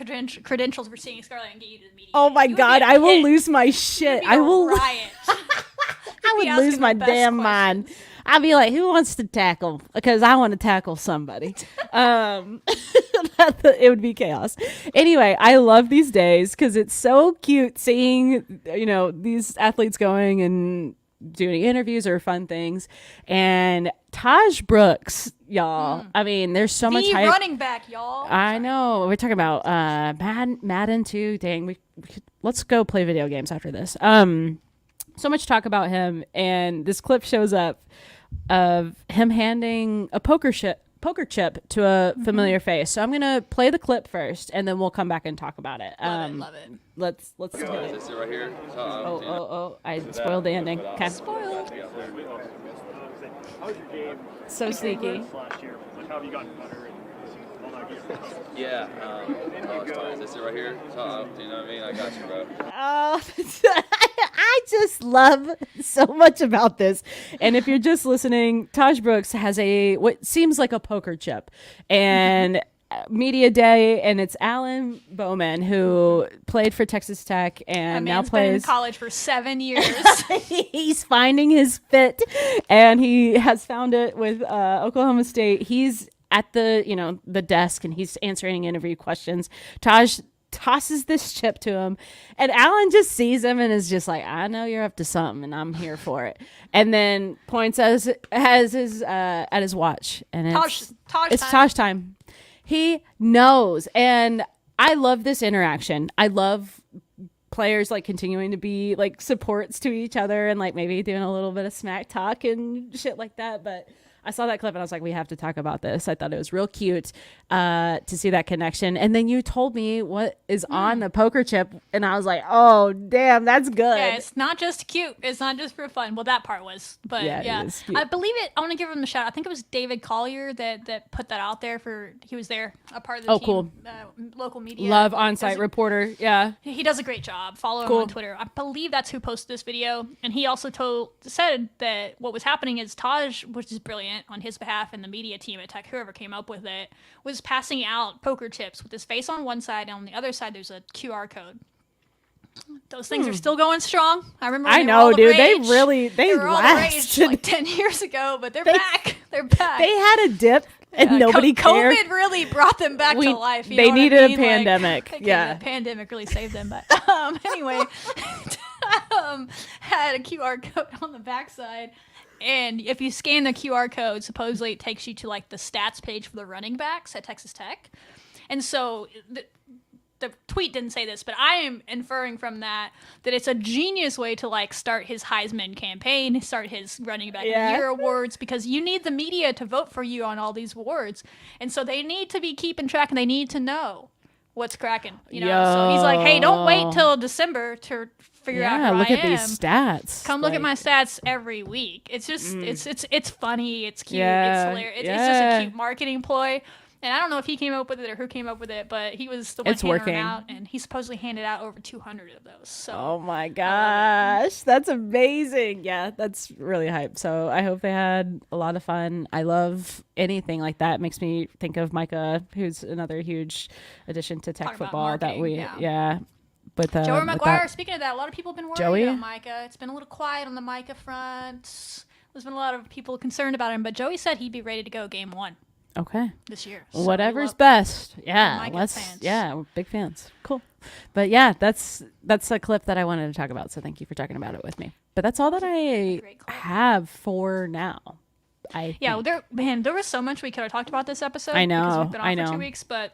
credentials for seeing Scarlett and get you to the media. Oh my God, I will lose my shit. I will. Riot. I would lose my damn mind. I'd be like, who wants to tackle? Because I want to tackle somebody. It would be chaos. Anyway, I love these days because it's so cute seeing, these athletes going and doing interviews or fun things. And Taj Brooks, y'all. I mean, there's so much hype. Running back, y'all. I know. We're talking about Madden too. Dang, let's go play video games after this. So much talk about him, and this clip shows up of him handing a poker chip to a familiar face. So I'm gonna play the clip first, and then we'll come back and talk about it. Love it. Let's do it. This right here. Oh! I spoiled the ending. Okay. Spoiled. So sneaky. How have you gotten better? Yeah, it's fine. Is this it right here? You know what I mean? I got you, bro. Oh, I just love so much about this. And if you're just listening, Taj Brooks has what seems like a poker chip, and media day, and it's Alan Bowman, who played for Texas Tech and now plays been in college for 7 years. He's finding his fit, and he has found it with Oklahoma State. He's at the desk, and he's answering interview questions. Taj tosses this chip to him, and Alan just sees him and is just like, I know you're up to something, and I'm here for it. And then points at his watch, and it's Taj time. He knows, and I love this interaction. I love players like continuing to be like supports to each other, and like maybe doing a little bit of smack talk and shit like that. But I saw that clip and I was like, we have to talk about this. I thought it was real cute to see that connection. And then you told me what is on the poker chip, and I was like, oh, damn, that's good. Yeah, it's not just cute. It's not just for fun. Well, that part was. But yeah. It is cute. I believe it. I want to give him a shout. I think it was David Collier that put that out there he was there, a part of the team. Cool. Local media. Love on-site reporter. Yeah. He does a great job. Follow him on Twitter. I believe that's who posted this video. And he also said that what was happening is Taj, which is brilliant on his behalf, and the media team at Tech, whoever came up with it, was passing out poker chips with his face on one side, and on the other side there's a QR code. Those things are still going strong. I remember. I know, dude. They were all the rage like 10 years ago, but they're back. They're back. They had a dip, and nobody cared. COVID really brought them back to life. They needed a pandemic. The pandemic really saved them. But anyway, had a QR code on the backside. And if you scan the QR code, supposedly it takes you to like the stats page for the running backs at Texas Tech. And so the tweet didn't say this, but I am inferring from that it's a genius way to like start his Heisman campaign, start his running back of the year awards, because you need the media to vote for you on all these awards. And so they need to be keeping track, and they need to know what's cracking, So he's like, hey, don't wait till December to figure out who look I at am. these stats. Come look at my stats every week. It's just it's funny, it's cute, Yeah, it's hilarious. It's just a cute marketing ploy. And I don't know if he came up with it or who came up with it, but he was the one handing them out, and he supposedly handed out over 200 of those. So oh my gosh, that's amazing. Yeah, that's really hype. So I hope they had a lot of fun. I love anything like that. It makes me think of Micah, who's another huge addition to Tech football that we with Joey with McGuire. that. Speaking of that, a lot of people have been worried about Micah. It's been a little quiet on the Micah front. There's been a lot of people concerned about him, but Joey said he'd be ready to go game one. Okay. this year. So Whatever's best. Yeah. my good Let's. fans. Yeah. We're big fans. Cool. But yeah, that's a clip that I wanted to talk about. So thank you for talking about it with me. But that's all that I have for now. Yeah. There was so much we could have talked about this episode. I know. Because we've been off I know. for 2 weeks, but.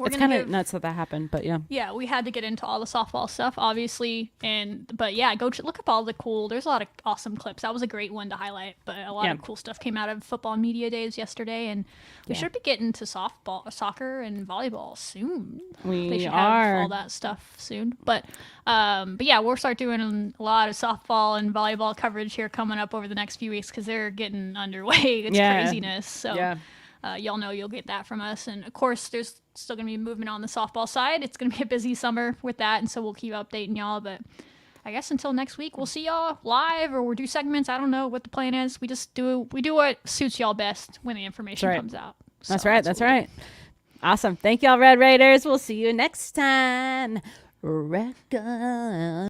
It's kind of nuts that happened, but yeah. Yeah, we had to get into all the softball stuff, obviously, but yeah, go look up all the cool. There's a lot of awesome clips. That was a great one to highlight, but a lot of cool stuff came out of football media days yesterday, and we should be getting to soccer, and volleyball soon. They should have all that stuff soon, but yeah, we'll start doing a lot of softball and volleyball coverage here coming up over the next few weeks because they're getting underway. It's craziness. So. Y'all know you'll get that from us. And, of course, there's still going to be movement on the softball side. It's going to be a busy summer with that, and so we'll keep updating y'all. But I guess until next week, we'll see y'all live or we'll do segments. I don't know what the plan is. We do what suits y'all best when the information comes out. So that's right. That's right. Awesome. Thank y'all, Red Raiders. We'll see you next time.